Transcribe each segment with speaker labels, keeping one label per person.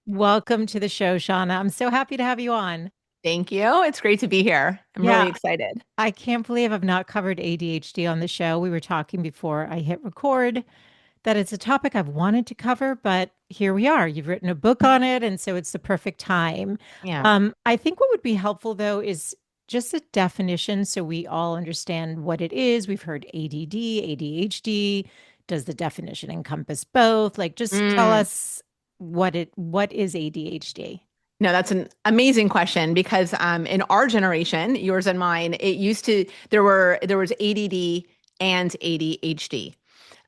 Speaker 1: Welcome to the show, Shauna. I'm so happy to have you on.
Speaker 2: Thank you. It's great to be here. I'm really
Speaker 1: Yeah,
Speaker 2: excited.
Speaker 1: I can't believe I've not covered ADHD on the show. We were talking before I hit record that it's a topic I've wanted to cover, but here we are. You've written a book on it, and so it's the perfect time.
Speaker 2: Yeah.
Speaker 1: I think what would be helpful though is just a definition so we all understand what it is. We've heard ADD, ADHD. Does the definition encompass both? Like just tell
Speaker 2: Mm.
Speaker 1: us what is ADHD?
Speaker 2: No, that's an amazing question because in our generation, yours and mine, it used to there was ADD and ADHD.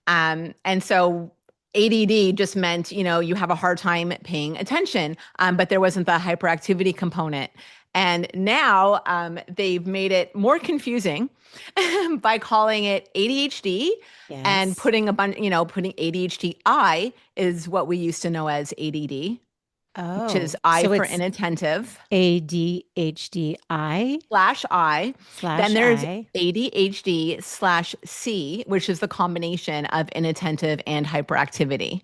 Speaker 2: And so ADD just meant, you have a hard time paying attention, but there wasn't the hyperactivity component. And now they've made it more confusing by calling it ADHD and
Speaker 1: Yes.
Speaker 2: putting a bunch, putting ADHD is what we used to know as ADD, which is
Speaker 1: Oh,
Speaker 2: I
Speaker 1: so
Speaker 2: for
Speaker 1: it's
Speaker 2: inattentive
Speaker 1: ADHDI
Speaker 2: slash I. Then
Speaker 1: slash
Speaker 2: there's
Speaker 1: I.
Speaker 2: ADHD slash C, which is the combination of inattentive and hyperactivity.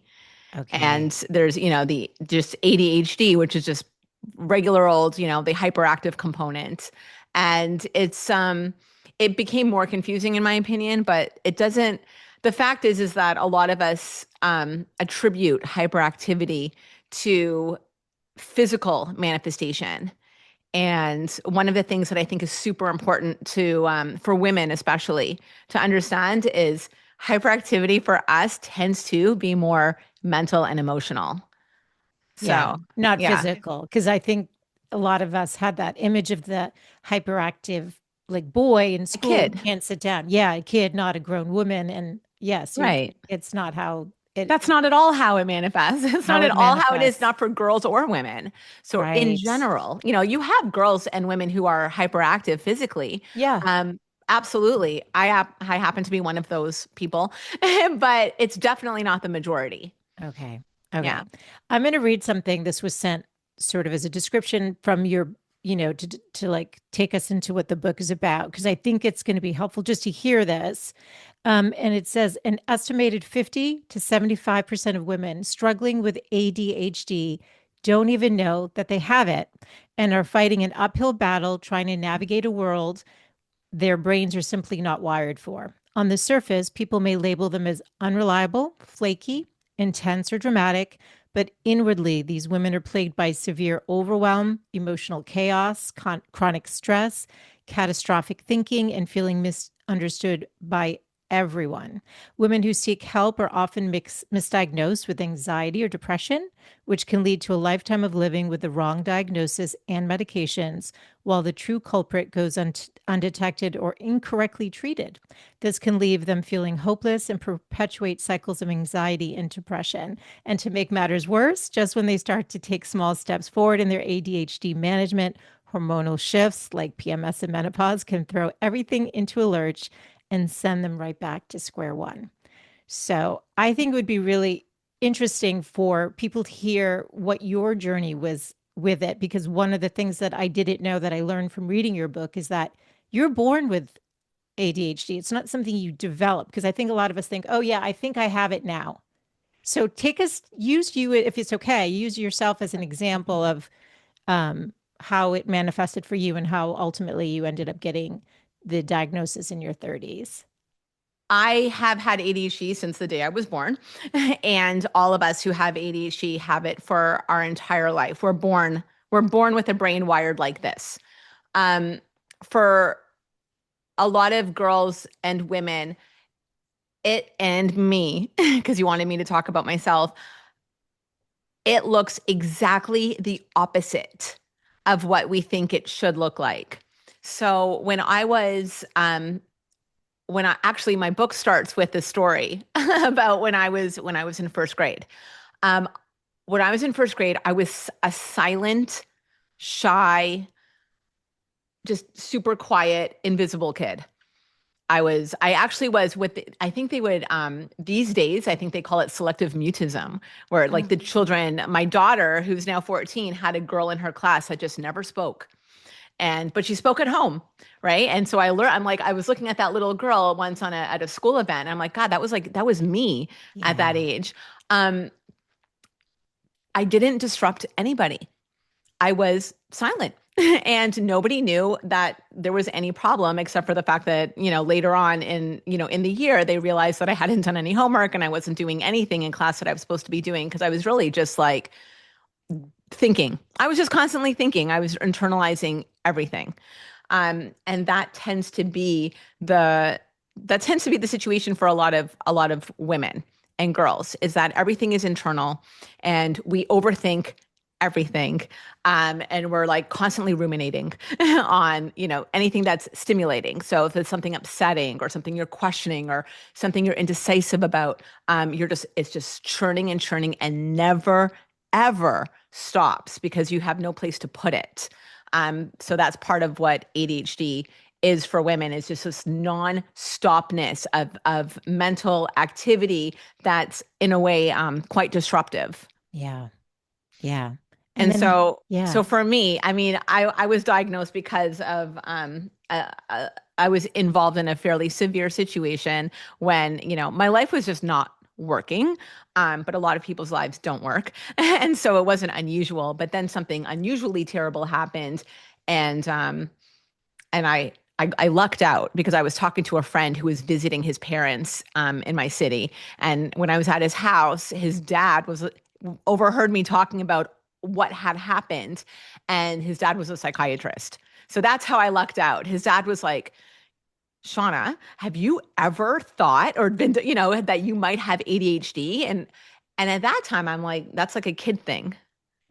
Speaker 2: And
Speaker 1: Okay.
Speaker 2: there's, the just ADHD, which is just regular old, the hyperactive component. And it became more confusing in my opinion, but it doesn't the fact is that a lot of us attribute hyperactivity to physical manifestation. And one of the things that I think is super important to for women especially to understand is hyperactivity for us tends to be more mental and emotional.
Speaker 1: Yeah,
Speaker 2: So,
Speaker 1: not
Speaker 2: yeah,
Speaker 1: physical. Because I think a lot of us had that image of the hyperactive, like boy in
Speaker 2: a
Speaker 1: school who
Speaker 2: kid.
Speaker 1: can't sit down. Yeah, a kid, not a grown woman. And yes,
Speaker 2: Right.
Speaker 1: it's not
Speaker 2: That's not at all how it manifests. It's not
Speaker 1: how
Speaker 2: at
Speaker 1: it
Speaker 2: all how it is,
Speaker 1: manifests.
Speaker 2: not for girls or women. So, in
Speaker 1: Right.
Speaker 2: general, you have girls and women who are hyperactive physically.
Speaker 1: Yeah.
Speaker 2: Um, Absolutely. I happen to be one of those people, but it's definitely not the majority.
Speaker 1: Okay. Okay.
Speaker 2: Yeah.
Speaker 1: I'm going to read something. This was sent sort of as a description from your, to like take us into what the book is about, because I think it's going to be helpful just to hear this. And it says an estimated 50 to 75% of women struggling with ADHD don't even know that they have it and are fighting an uphill battle trying to navigate a world their brains are simply not wired for. On the surface, people may label them as unreliable, flaky, intense, or dramatic, but inwardly, these women are plagued by severe overwhelm, emotional chaos, chronic stress, catastrophic thinking, and feeling misunderstood by everyone. Women who seek help are often misdiagnosed with anxiety or depression, which can lead to a lifetime of living with the wrong diagnosis and medications, while the true culprit goes undetected or incorrectly treated. This can leave them feeling hopeless and perpetuate cycles of anxiety and depression. And to make matters worse, just when they start to take small steps forward in their ADHD management, hormonal shifts like PMS and menopause can throw everything into a lurch and send them right back to square one. So I think it would be really interesting for people to hear what your journey was with it, because one of the things that I didn't know that I learned from reading your book is that you're born with ADHD. It's not something you develop, because I think a lot of us think, oh, yeah, I think I have it now. So use you, if it's okay, use yourself as an example of how it manifested for you and how ultimately you ended up getting the diagnosis in your 30s.
Speaker 2: I have had ADHD since the day I was born. And all of us who have ADHD have it for our entire life. We're born with a brain wired like this. Um, for a lot of girls and women, it and me, because you wanted me to talk about myself, it looks exactly the opposite of what we think it should look like. So when I actually my book starts with the story about when I was in first grade. Um, when I was in first grade, I was a silent, shy, just super quiet, invisible kid. I actually was I think they would, these days, I think they call it selective mutism, where like the children, my daughter, who's now 14, had a girl in her class that just never spoke. But she spoke at home, right? And so I was looking at that little girl once at a school event. And I'm like, God, that was me at that
Speaker 1: Yeah.
Speaker 2: age. Um, I didn't disrupt anybody. I was silent. And nobody knew that there was any problem except for the fact that, later on in the year, they realized that I hadn't done any homework and I wasn't doing anything in class that I was supposed to be doing because I was really just like thinking. I was just constantly thinking. I was internalizing everything. And that tends to be the situation for a lot of women and girls, is that everything is internal and we overthink everything. And we're like constantly ruminating on, anything that's stimulating. So if it's something upsetting or something you're questioning or something you're indecisive about, it's just churning and churning and never, ever stops because you have no place to put it. So that's part of what ADHD is for women, is just this non-stopness of mental activity that's in a way quite disruptive.
Speaker 1: Yeah. Yeah. And
Speaker 2: And
Speaker 1: then,
Speaker 2: so
Speaker 1: yeah.
Speaker 2: for me, I mean, I was diagnosed because of I was involved in a fairly severe situation when, my life was just not working. But a lot of people's lives don't work. And so it wasn't unusual. But then something unusually terrible happened. And I lucked out because I was talking to a friend who was visiting his parents in my city. And when I was at his house, his dad was overheard me talking about what had happened. And his dad was a psychiatrist. So that's how I lucked out. His dad was like, Shauna, have you ever thought or been, that you might have ADHD? And at that time, I'm like, that's like a kid thing.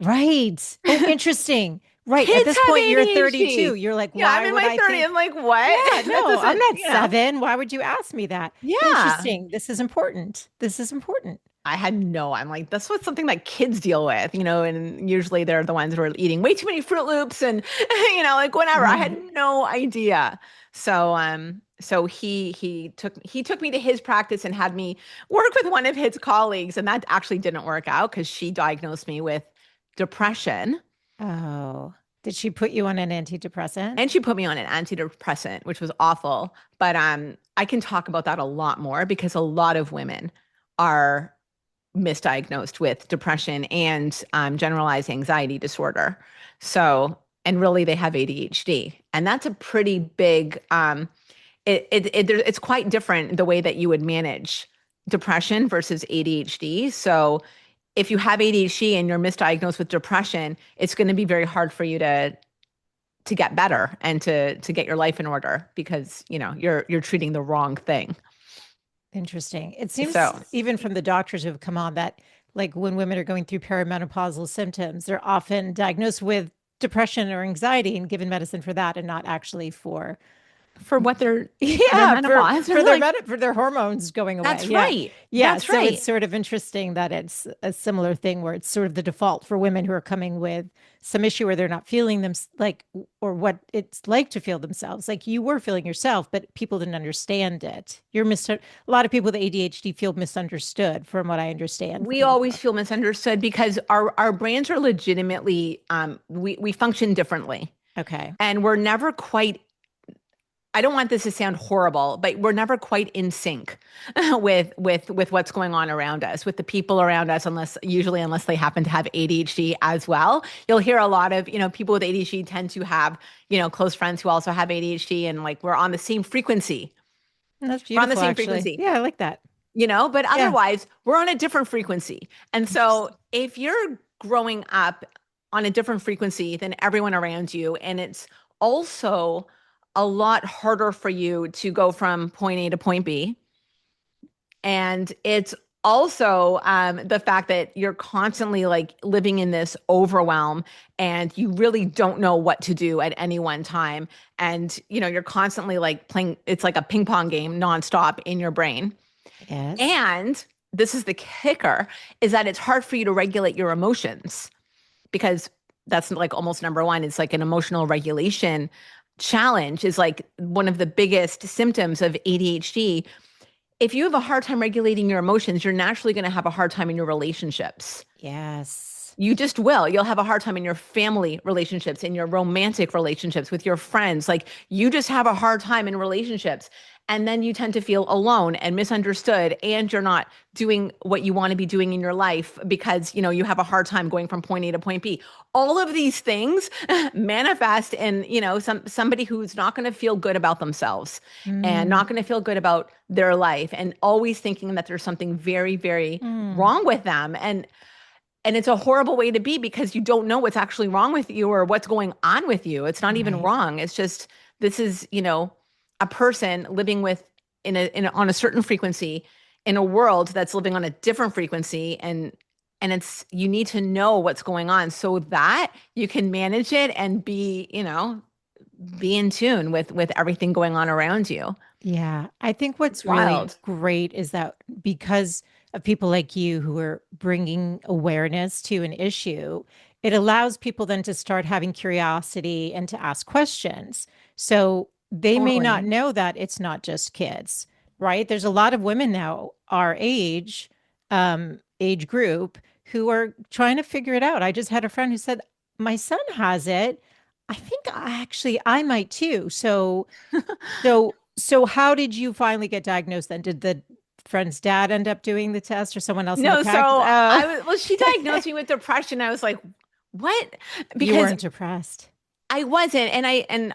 Speaker 1: Right. Oh, interesting. Right. At
Speaker 2: Kids
Speaker 1: this
Speaker 2: have
Speaker 1: point, you're 32.
Speaker 2: ADHD.
Speaker 1: You're like,
Speaker 2: Yeah, I'm
Speaker 1: why
Speaker 2: in
Speaker 1: would
Speaker 2: my
Speaker 1: I
Speaker 2: 30s.
Speaker 1: think?
Speaker 2: I'm like, what?
Speaker 1: Yeah,
Speaker 2: That
Speaker 1: no, I'm
Speaker 2: doesn't,
Speaker 1: not 7. Why would you ask me that?
Speaker 2: yeah.
Speaker 1: Interesting. This is important. This is important.
Speaker 2: I'm like, that's what something that kids deal with, and usually they're the ones who are eating way too many Fruit Loops and, like whatever. I had
Speaker 1: Right.
Speaker 2: no idea. So he took me to his practice and had me work with one of his colleagues, and that actually didn't work out because she diagnosed me with depression.
Speaker 1: Oh, did she put you on an antidepressant?
Speaker 2: And she put me on an antidepressant, which was awful. But I can talk about that a lot more because a lot of women are misdiagnosed with depression and generalized anxiety disorder. So, and really they have ADHD. And that's a pretty big, it's quite different the way that you would manage depression versus ADHD. So if you have ADHD and you're misdiagnosed with depression, it's going to be very hard for you to get better and to get your life in order because, you're treating the wrong thing.
Speaker 1: Interesting. It seems
Speaker 2: So
Speaker 1: even from the doctors who have come on that, like when women are going through perimenopausal symptoms, they're often diagnosed with depression or anxiety and given medicine for that and not actually for
Speaker 2: for what they're for their
Speaker 1: yeah,
Speaker 2: menopause, like,
Speaker 1: for their hormones going away.
Speaker 2: that's
Speaker 1: Yeah.
Speaker 2: right.
Speaker 1: Yeah.
Speaker 2: That's
Speaker 1: So it's
Speaker 2: right.
Speaker 1: sort of interesting that it's a similar thing where it's sort of the default for women who are coming with some issue where they're not feeling them like or what it's like to feel themselves. Like you were feeling yourself, but people didn't understand it. A lot of people with ADHD feel misunderstood from what I understand
Speaker 2: We
Speaker 1: from the
Speaker 2: always
Speaker 1: book.
Speaker 2: feel misunderstood because our brains are legitimately we function differently.
Speaker 1: Okay.
Speaker 2: And we're never quite, I don't want this to sound horrible, but we're never quite in sync with what's going on around us, with the people around us, unless they happen to have ADHD as well. You'll hear a lot of, people with ADHD tend to have, close friends who also have ADHD, and like we're on the same frequency.
Speaker 1: That's
Speaker 2: We're on the
Speaker 1: beautiful,
Speaker 2: same
Speaker 1: actually.
Speaker 2: frequency.
Speaker 1: Yeah, I like that.
Speaker 2: But
Speaker 1: Yeah.
Speaker 2: otherwise we're on a different frequency. And so
Speaker 1: Interesting.
Speaker 2: if you're growing up on a different frequency than everyone around you, and it's also a lot harder for you to go from point A to point B, and it's also the fact that you're constantly like living in this overwhelm and you really don't know what to do at any one time. And, you're constantly like playing, it's like a ping pong game nonstop in your brain.
Speaker 1: Yes.
Speaker 2: And this is the kicker, is that it's hard for you to regulate your emotions because that's like almost number one. It's like an emotional regulation challenge is like one of the biggest symptoms of ADHD. If you have a hard time regulating your emotions, you're naturally going to have a hard time in your relationships.
Speaker 1: Yes.
Speaker 2: You just will. You'll have a hard time in your family relationships, in your romantic relationships with your friends. Like you just have a hard time in relationships. And then you tend to feel alone and misunderstood, and you're not doing what you want to be doing in your life because, you have a hard time going from point A to point B. All of these things manifest in, somebody who's not going to feel good about themselves and
Speaker 1: Mm,
Speaker 2: not going to feel good about their life and always thinking that there's something very, very
Speaker 1: mm,
Speaker 2: wrong with them. And it's a horrible way to be because you don't know what's actually wrong with you or what's going on with you. It's not even
Speaker 1: right.
Speaker 2: wrong. It's just this is, a person living with on a certain frequency in a world that's living on a different frequency, and it's you need to know what's going on so that you can manage it and be in tune with everything going on around you.
Speaker 1: Yeah. I think what's
Speaker 2: It's
Speaker 1: really
Speaker 2: wild.
Speaker 1: great is that because of people like you who are bringing awareness to an issue, it allows people then to start having curiosity and to ask questions. So they may not
Speaker 2: Totally.
Speaker 1: know that it's not just kids, right? There's a lot of women now our age group who are trying to figure it out. I just had a friend who said, my son has it. I think I might too. So how did you finally get diagnosed then? Did the friend's dad end up doing the test or someone else in the
Speaker 2: No,
Speaker 1: practice?
Speaker 2: so
Speaker 1: Oh,
Speaker 2: well, she diagnosed me with depression. I was like, what?
Speaker 1: you
Speaker 2: Because
Speaker 1: weren't depressed.
Speaker 2: I wasn't, and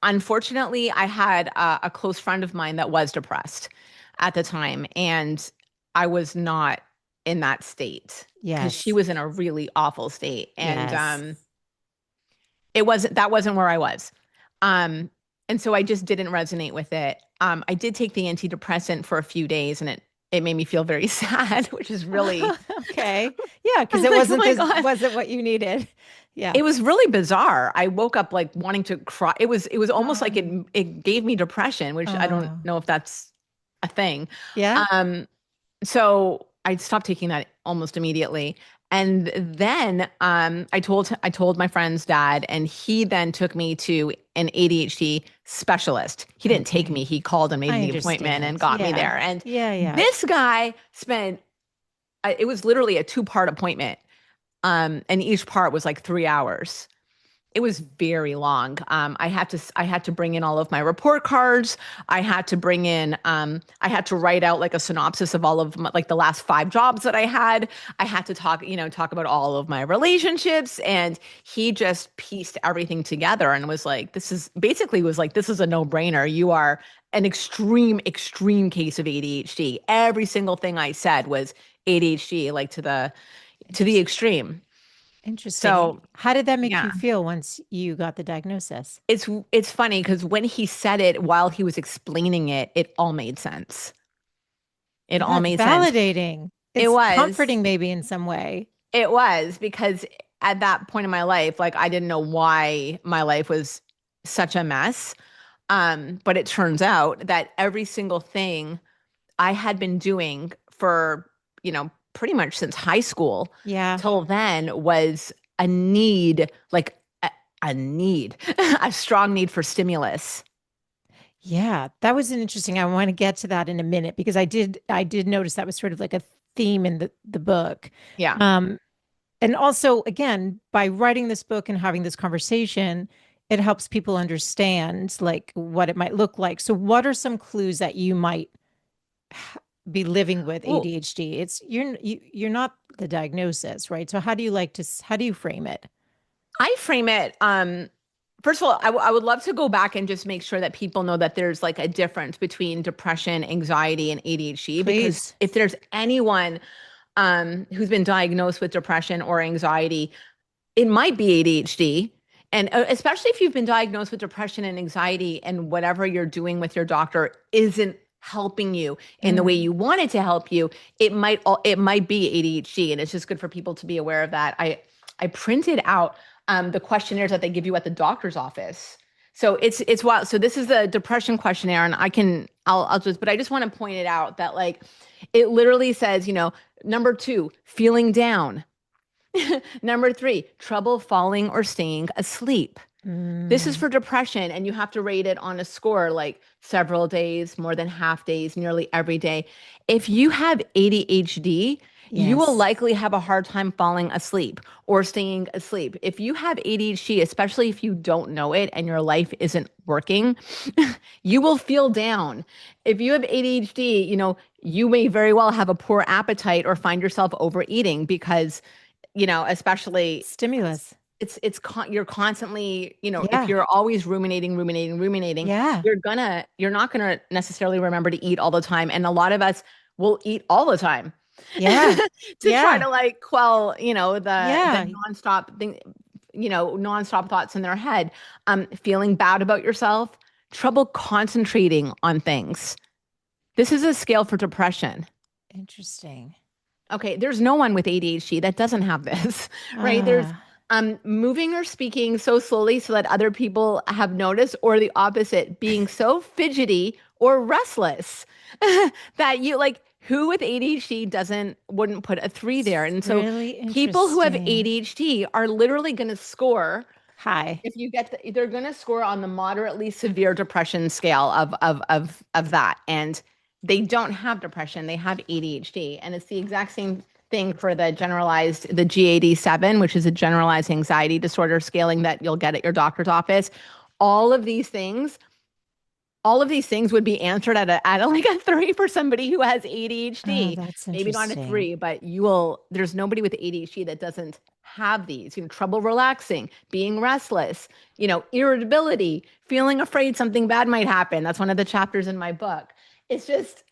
Speaker 2: unfortunately, I had a close friend of mine that was depressed at the time, and I was not in that state because she
Speaker 1: Yes.
Speaker 2: was in a really awful state, and
Speaker 1: Yes.
Speaker 2: that wasn't where I was. Um, and so I just didn't resonate with it. I did take the antidepressant for a few days, and it made me feel very sad, which is really
Speaker 1: Okay. Yeah, because
Speaker 2: I'm
Speaker 1: it
Speaker 2: like, oh
Speaker 1: wasn't
Speaker 2: my
Speaker 1: this
Speaker 2: God.
Speaker 1: wasn't what you needed. Yeah.
Speaker 2: It was really bizarre. I woke up like wanting to cry. It was almost like
Speaker 1: Um,
Speaker 2: it gave me depression, which I don't
Speaker 1: oh.
Speaker 2: know if that's a thing.
Speaker 1: Yeah.
Speaker 2: Um, so I stopped taking that almost immediately. And then I told my friend's dad, and he then took me to an ADHD specialist. He didn't take
Speaker 1: Okay.
Speaker 2: me, he called and made
Speaker 1: I
Speaker 2: the appointment and
Speaker 1: understand.
Speaker 2: got me
Speaker 1: Yeah.
Speaker 2: there. And
Speaker 1: Yeah, yeah.
Speaker 2: this guy spent it was literally a two-part appointment. And each part was like 3 hours. It was very long. I had to bring in all of my report cards. I had to write out like a synopsis of all of my, like the last 5 jobs that I had. I had to talk about all of my relationships, and he just pieced everything together and was like, this is a no-brainer. You are an extreme case of ADHD. Every single thing I said was ADHD, like to the
Speaker 1: Interesting.
Speaker 2: extreme.
Speaker 1: Interesting.
Speaker 2: So
Speaker 1: How did that make you
Speaker 2: yeah.
Speaker 1: feel once you got the diagnosis?
Speaker 2: It's funny because when he said it while he was explaining it, it all made sense. It all
Speaker 1: That's
Speaker 2: made sense.
Speaker 1: validating.
Speaker 2: It
Speaker 1: It's
Speaker 2: was.
Speaker 1: comforting, maybe in some way.
Speaker 2: It was because at that point in my life, like I didn't know why my life was such a mess. But it turns out that every single thing I had been doing for, pretty much since high school
Speaker 1: Yeah.
Speaker 2: till then was a need, like a need, a strong need for stimulus.
Speaker 1: Yeah. That was an interesting. I want to get to that in a minute because I did notice that was sort of like a theme in the book.
Speaker 2: Yeah.
Speaker 1: Um, and also, again, by writing this book and having this conversation, it helps people understand like what it might look like. So, what are some clues that you might be living with
Speaker 2: Well,
Speaker 1: ADHD? You're not the diagnosis, right? So, how do you frame it?
Speaker 2: I frame it, first of all, I would love to go back and just make sure that people know that there's like a difference between depression, anxiety, and ADHD. Because
Speaker 1: Please.
Speaker 2: if there's anyone who's been diagnosed with depression or anxiety, it might be ADHD. And especially if you've been diagnosed with depression and anxiety and whatever you're doing with your doctor isn't helping you in the way
Speaker 1: Mm,
Speaker 2: you want it to help you, it might be ADHD. And it's just good for people to be aware of that. I printed out the questionnaires that they give you at the doctor's office. So it's wild. So this is the depression questionnaire, and but I just want to point it out that like it literally says, number 2, feeling down. Number 3, trouble falling or staying asleep. This is
Speaker 1: mm,
Speaker 2: for depression, and you have to rate it on a score like several days, more than half days, nearly every day. If you have ADHD, you will
Speaker 1: Yes.
Speaker 2: likely have a hard time falling asleep or staying asleep. If you have ADHD, especially if you don't know it and your life isn't working, you will feel down. If you have ADHD, you may very well have a poor appetite or find yourself overeating because, especially
Speaker 1: Stimulus.
Speaker 2: you're constantly, if
Speaker 1: Yeah.
Speaker 2: you're always ruminating,
Speaker 1: Yeah.
Speaker 2: you're not gonna necessarily remember to eat all the time. And a lot of us will eat all the time
Speaker 1: Yeah.
Speaker 2: to try
Speaker 1: Yeah.
Speaker 2: to like quell, the
Speaker 1: Yeah.
Speaker 2: nonstop thing, nonstop thoughts in their head. Feeling bad about yourself, trouble concentrating on things. This is a scale for depression.
Speaker 1: Interesting.
Speaker 2: Okay, there's no one with ADHD that doesn't have this, right? There's
Speaker 1: Ah,
Speaker 2: moving or speaking so slowly so that other people have noticed, or the opposite, being so fidgety or restless that you like who with ADHD doesn't wouldn't put a 3 there.
Speaker 1: it's
Speaker 2: And so
Speaker 1: really
Speaker 2: people who have
Speaker 1: interesting.
Speaker 2: ADHD are literally going to score
Speaker 1: Hi.
Speaker 2: if you get they're going to score on the moderately severe depression scale of that. And they don't have depression, they have ADHD. And it's the exact same thing for the GAD-7, which is a generalized anxiety disorder scaling that you'll get at your doctor's office. All of these things all of these things would be answered at a like a 3 for somebody who has
Speaker 1: Oh,
Speaker 2: ADHD.
Speaker 1: that's
Speaker 2: Maybe not a
Speaker 1: interesting.
Speaker 2: 3, but there's nobody with ADHD that doesn't have these, trouble relaxing, being restless, irritability, feeling afraid something bad might happen. That's one of the chapters in my book. It's just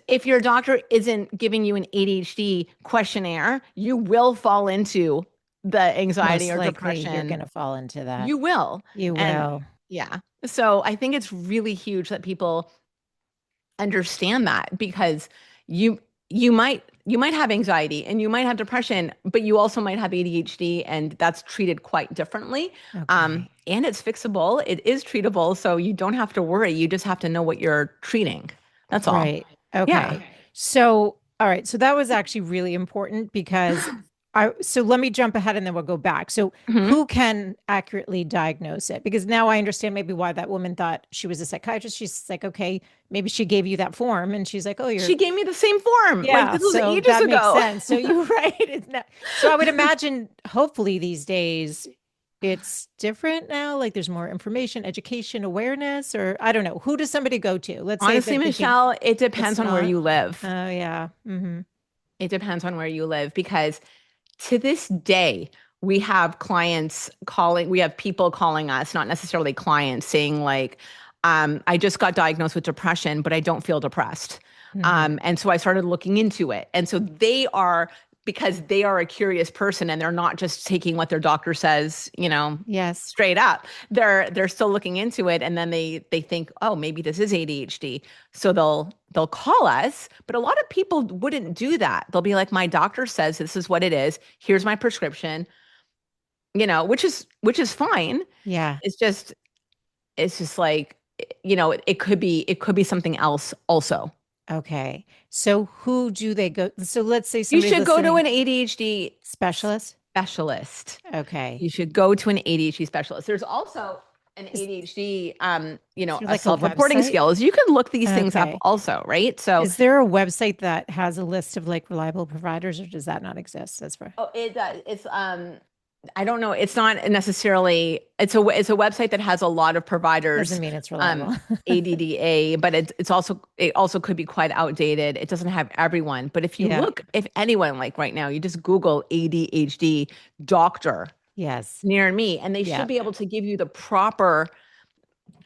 Speaker 2: if your doctor isn't giving you an ADHD questionnaire, you will fall into the anxiety
Speaker 1: Most
Speaker 2: or
Speaker 1: likely you're
Speaker 2: depression.
Speaker 1: going to fall into that.
Speaker 2: You will.
Speaker 1: You
Speaker 2: And
Speaker 1: will.
Speaker 2: yeah. So I think it's really huge that people understand that because you you might have anxiety and you might have depression, but you also might have ADHD, and that's treated quite differently.
Speaker 1: Okay.
Speaker 2: And it's fixable. It is treatable, so you don't have to worry. You just have to know what you're treating. That's all.
Speaker 1: Right.
Speaker 2: Yeah.
Speaker 1: Okay. So, all right. So that was actually really important because so let me jump ahead and then we'll go back. So,
Speaker 2: Mhm.
Speaker 1: who can accurately diagnose it? Because now I understand maybe why that woman thought she was a psychiatrist. She's like, okay, maybe she gave you that form and she's like, oh,
Speaker 2: She
Speaker 1: you're,
Speaker 2: gave me the same form. Like
Speaker 1: yeah.
Speaker 2: this was
Speaker 1: So
Speaker 2: ages
Speaker 1: that makes
Speaker 2: ago.
Speaker 1: sense. So you're right. So I would imagine hopefully these days it's different now. Like there's more information, education, awareness, or I don't know. Who does somebody go to? Let's say if they're
Speaker 2: Honestly,
Speaker 1: thinking,
Speaker 2: Michelle, it
Speaker 1: it's
Speaker 2: depends on where
Speaker 1: not.
Speaker 2: you live.
Speaker 1: Oh yeah. Hmm.
Speaker 2: It depends on where you live because to this day, we have people calling us, not necessarily clients, saying like, I just got diagnosed with depression, but I don't feel depressed.
Speaker 1: Hmm.
Speaker 2: And so I started looking into it. And so because they are a curious person and they're not just taking what their doctor says,
Speaker 1: Yes.
Speaker 2: straight up. They're still looking into it, and then they think, oh, maybe this is ADHD. So they'll call us. But a lot of people wouldn't do that. They'll be like, my doctor says this is what it is. Here's my prescription. Which is fine.
Speaker 1: Yeah.
Speaker 2: It's just like, it could be something else also.
Speaker 1: Okay. So who do they go? So let's say
Speaker 2: You
Speaker 1: somebody's
Speaker 2: should go to
Speaker 1: listening,
Speaker 2: an ADHD
Speaker 1: specialist.
Speaker 2: specialist.
Speaker 1: Okay.
Speaker 2: You should go to an ADHD specialist. There's also an
Speaker 1: Is,
Speaker 2: ADHD,
Speaker 1: is there
Speaker 2: a
Speaker 1: like a
Speaker 2: self-reporting
Speaker 1: website?
Speaker 2: skills. You can look these things up
Speaker 1: Okay.
Speaker 2: also, right? So,
Speaker 1: Is there a website that has a list of like reliable providers or does that not exist as far?
Speaker 2: oh, it does. I don't know. It's not necessarily. It's a website that has a lot of
Speaker 1: Doesn't
Speaker 2: providers,
Speaker 1: mean it's
Speaker 2: um,
Speaker 1: reliable.
Speaker 2: ADDA, but it also could be quite outdated. It doesn't have everyone. But
Speaker 1: Yeah.
Speaker 2: if anyone like right now, you just Google ADHD doctor
Speaker 1: Yes.
Speaker 2: near me, and they should
Speaker 1: Yeah.
Speaker 2: be able to give you the proper.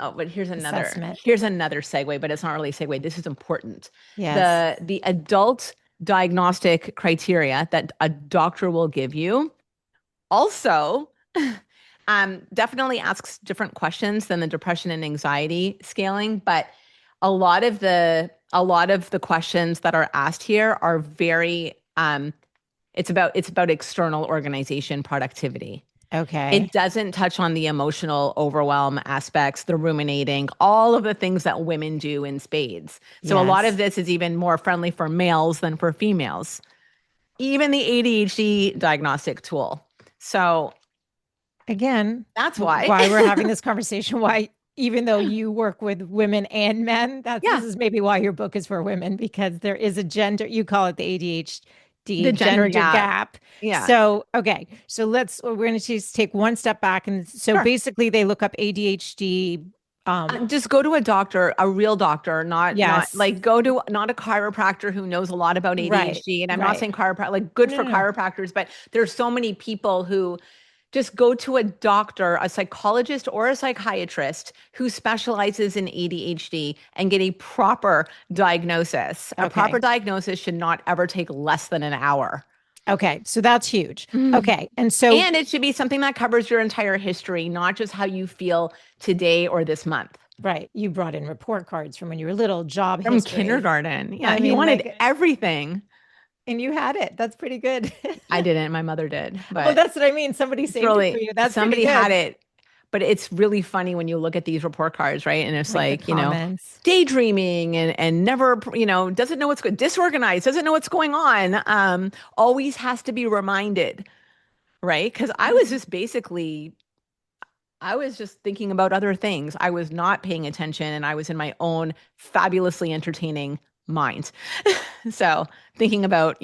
Speaker 2: Oh, but
Speaker 1: Assessment.
Speaker 2: here's another segue, but it's not really a segue. This is important.
Speaker 1: Yes.
Speaker 2: The adult diagnostic criteria that a doctor will give you also definitely asks different questions than the depression and anxiety scaling, but a lot of the questions that are asked here are very it's about external organization productivity.
Speaker 1: Okay.
Speaker 2: It doesn't touch on the emotional overwhelm aspects, the ruminating, all of the things that women do in spades. So a lot of
Speaker 1: Yes.
Speaker 2: this is even more friendly for males than for females, even the ADHD diagnostic tool. So
Speaker 1: Again,
Speaker 2: that's why.
Speaker 1: why we're having this conversation, why even though you work with women and men, this
Speaker 2: Yeah,
Speaker 1: is maybe why your book is for women, because there is a gender, you call it the
Speaker 2: the
Speaker 1: ADHD
Speaker 2: gender
Speaker 1: gender
Speaker 2: gap.
Speaker 1: gap.
Speaker 2: Yeah,
Speaker 1: So, okay. So we're going to just take one step back. And so
Speaker 2: sure.
Speaker 1: basically they look up ADHD.
Speaker 2: Just go to a doctor, a real doctor, not
Speaker 1: Yes.
Speaker 2: like go to not a chiropractor who knows a lot about
Speaker 1: Right.
Speaker 2: ADHD. And I'm not
Speaker 1: Right.
Speaker 2: saying chiropractor like good
Speaker 1: No,
Speaker 2: for
Speaker 1: no, no.
Speaker 2: chiropractors, but there's so many people who just go to a doctor, a psychologist or a psychiatrist who specializes in ADHD and get a proper diagnosis. A proper
Speaker 1: Okay.
Speaker 2: diagnosis should not ever take less than an hour.
Speaker 1: Okay. So that's huge.
Speaker 2: Mm.
Speaker 1: Okay. And so,
Speaker 2: And it should be something that covers your entire history, not just how you feel today or this month.
Speaker 1: right. You brought in report cards from when you were little, job
Speaker 2: From
Speaker 1: history.
Speaker 2: kindergarten. Yeah,
Speaker 1: I
Speaker 2: he
Speaker 1: mean,
Speaker 2: wanted
Speaker 1: like,
Speaker 2: everything.
Speaker 1: and you had it. That's pretty good.
Speaker 2: I didn't, my mother did,
Speaker 1: Well,
Speaker 2: but
Speaker 1: that's what I mean. Somebody
Speaker 2: it's
Speaker 1: saved it for
Speaker 2: really
Speaker 1: you. That's pretty
Speaker 2: somebody had
Speaker 1: good.
Speaker 2: it. But it's really funny when you look at these report cards, right? And it's
Speaker 1: Like the
Speaker 2: like,
Speaker 1: comments.
Speaker 2: daydreaming and never, doesn't know what's good, disorganized, doesn't know what's going on. Always has to be reminded, right? Because I was just thinking about other things. I was not paying attention and I was in my own fabulously entertaining mind. So thinking about,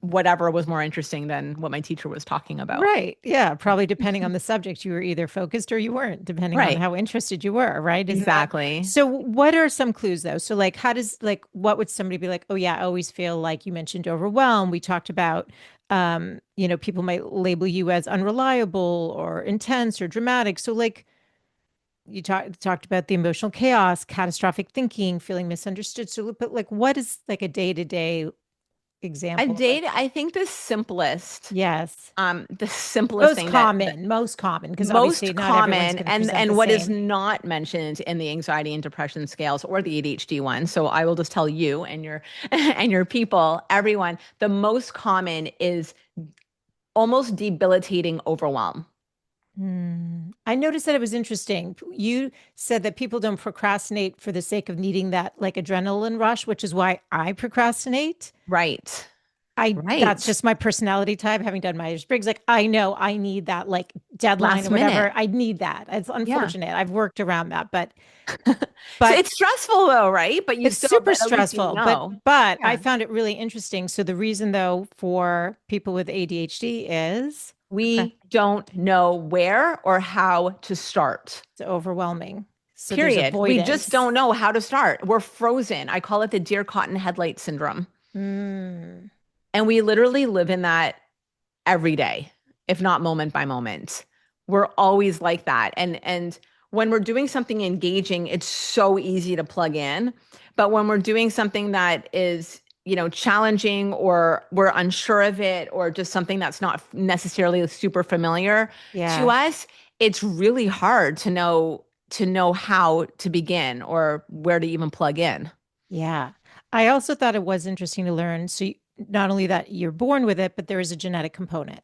Speaker 2: whatever was more interesting than what my teacher was talking about.
Speaker 1: Right. Yeah. Probably depending on the subject, you were either focused or you weren't, depending on
Speaker 2: Right.
Speaker 1: how interested you were. Right. Isn't that
Speaker 2: Exactly.
Speaker 1: so? What are some clues though? So, like, what would somebody be like, oh, yeah, I always feel like you mentioned overwhelmed. We talked about, people might label you as unreliable or intense or dramatic. So, like, you talked about the emotional chaos, catastrophic thinking, feeling misunderstood. So, but like, what is like a day to day example of like,
Speaker 2: I think
Speaker 1: yes.
Speaker 2: the simplest thing that
Speaker 1: Most common, because obviously
Speaker 2: most
Speaker 1: not everyone's
Speaker 2: common
Speaker 1: going to present the
Speaker 2: and what is
Speaker 1: same.
Speaker 2: not mentioned in the anxiety and depression scales or the ADHD one. So I will just tell you and your and your people, everyone, the most common is almost debilitating overwhelm.
Speaker 1: I noticed that it was interesting. You said that people don't procrastinate for the sake of needing that like adrenaline rush, which is why I procrastinate.
Speaker 2: Right.
Speaker 1: That's
Speaker 2: Right.
Speaker 1: just my personality type, having done Myers-Briggs. Like, I know I need that like deadline
Speaker 2: Last
Speaker 1: or
Speaker 2: minute.
Speaker 1: whatever. I need that. It's
Speaker 2: Yeah.
Speaker 1: unfortunate. I've worked around that,
Speaker 2: So
Speaker 1: but
Speaker 2: it's stressful though, right? But you
Speaker 1: it's
Speaker 2: still,
Speaker 1: super
Speaker 2: but at least you
Speaker 1: stressful.
Speaker 2: know.
Speaker 1: But I
Speaker 2: Yeah.
Speaker 1: found it really interesting. So the reason though for people with ADHD is
Speaker 2: We don't know where or how to start.
Speaker 1: it's overwhelming. So there's
Speaker 2: Period. We just
Speaker 1: avoidance.
Speaker 2: don't know how to start. We're frozen. I call it the deer caught in headlight syndrome.
Speaker 1: Mm,
Speaker 2: And we literally live in that every day, if not moment by moment. We're always like that. And when we're doing something engaging, it's so easy to plug in. But when we're doing something that is, challenging or we're unsure of it or just something that's not necessarily super familiar to
Speaker 1: yeah.
Speaker 2: us, it's really hard to know how to begin or where to even plug in.
Speaker 1: Yeah. I also thought it was interesting to learn. Not only that you're born with it, but there is a genetic component.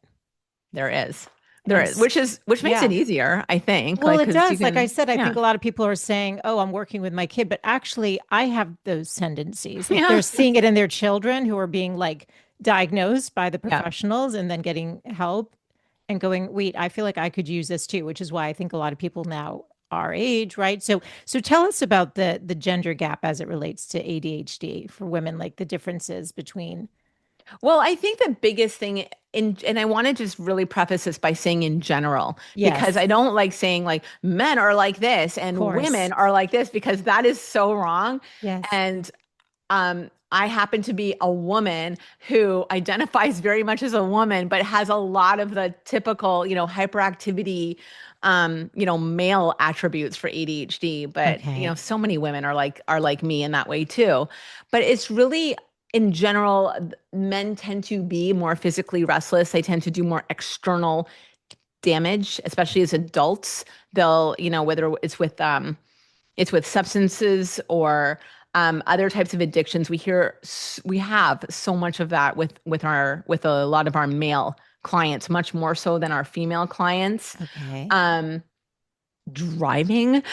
Speaker 2: There is. There
Speaker 1: And
Speaker 2: is, which makes it
Speaker 1: yeah.
Speaker 2: easier, I think.
Speaker 1: Well,
Speaker 2: Like,
Speaker 1: it
Speaker 2: because you
Speaker 1: does. Like I
Speaker 2: can,
Speaker 1: said, I think
Speaker 2: yeah.
Speaker 1: a lot of people are saying, oh, I'm working with my kid, but actually, I have those tendencies. Like
Speaker 2: Yeah.
Speaker 1: they're seeing it in their children who are being like diagnosed by the
Speaker 2: Yeah.
Speaker 1: professionals and then getting help and going, wait, I feel like I could use this too, which is why I think a lot of people now our age, right? So tell us about the gender gap as it relates to ADHD for women, like the differences between,
Speaker 2: Well, I think the biggest thing and I want to just really preface this by saying in general, because
Speaker 1: yes,
Speaker 2: I don't like saying like men are like this
Speaker 1: of
Speaker 2: and
Speaker 1: course.
Speaker 2: women are like this because that is so wrong.
Speaker 1: Yes.
Speaker 2: And I happen to be a woman who identifies very much as a woman, but has a lot of the typical, hyperactivity, male attributes for ADHD. But
Speaker 1: Okay.
Speaker 2: so many women are like me in that way too. But it's really in general, men tend to be more physically restless. They tend to do more external damage, especially as adults. They'll, whether it's with substances or other types of addictions. We have so much of that with a lot of our male clients, much more so than our female clients.
Speaker 1: Okay.
Speaker 2: Um, Driving,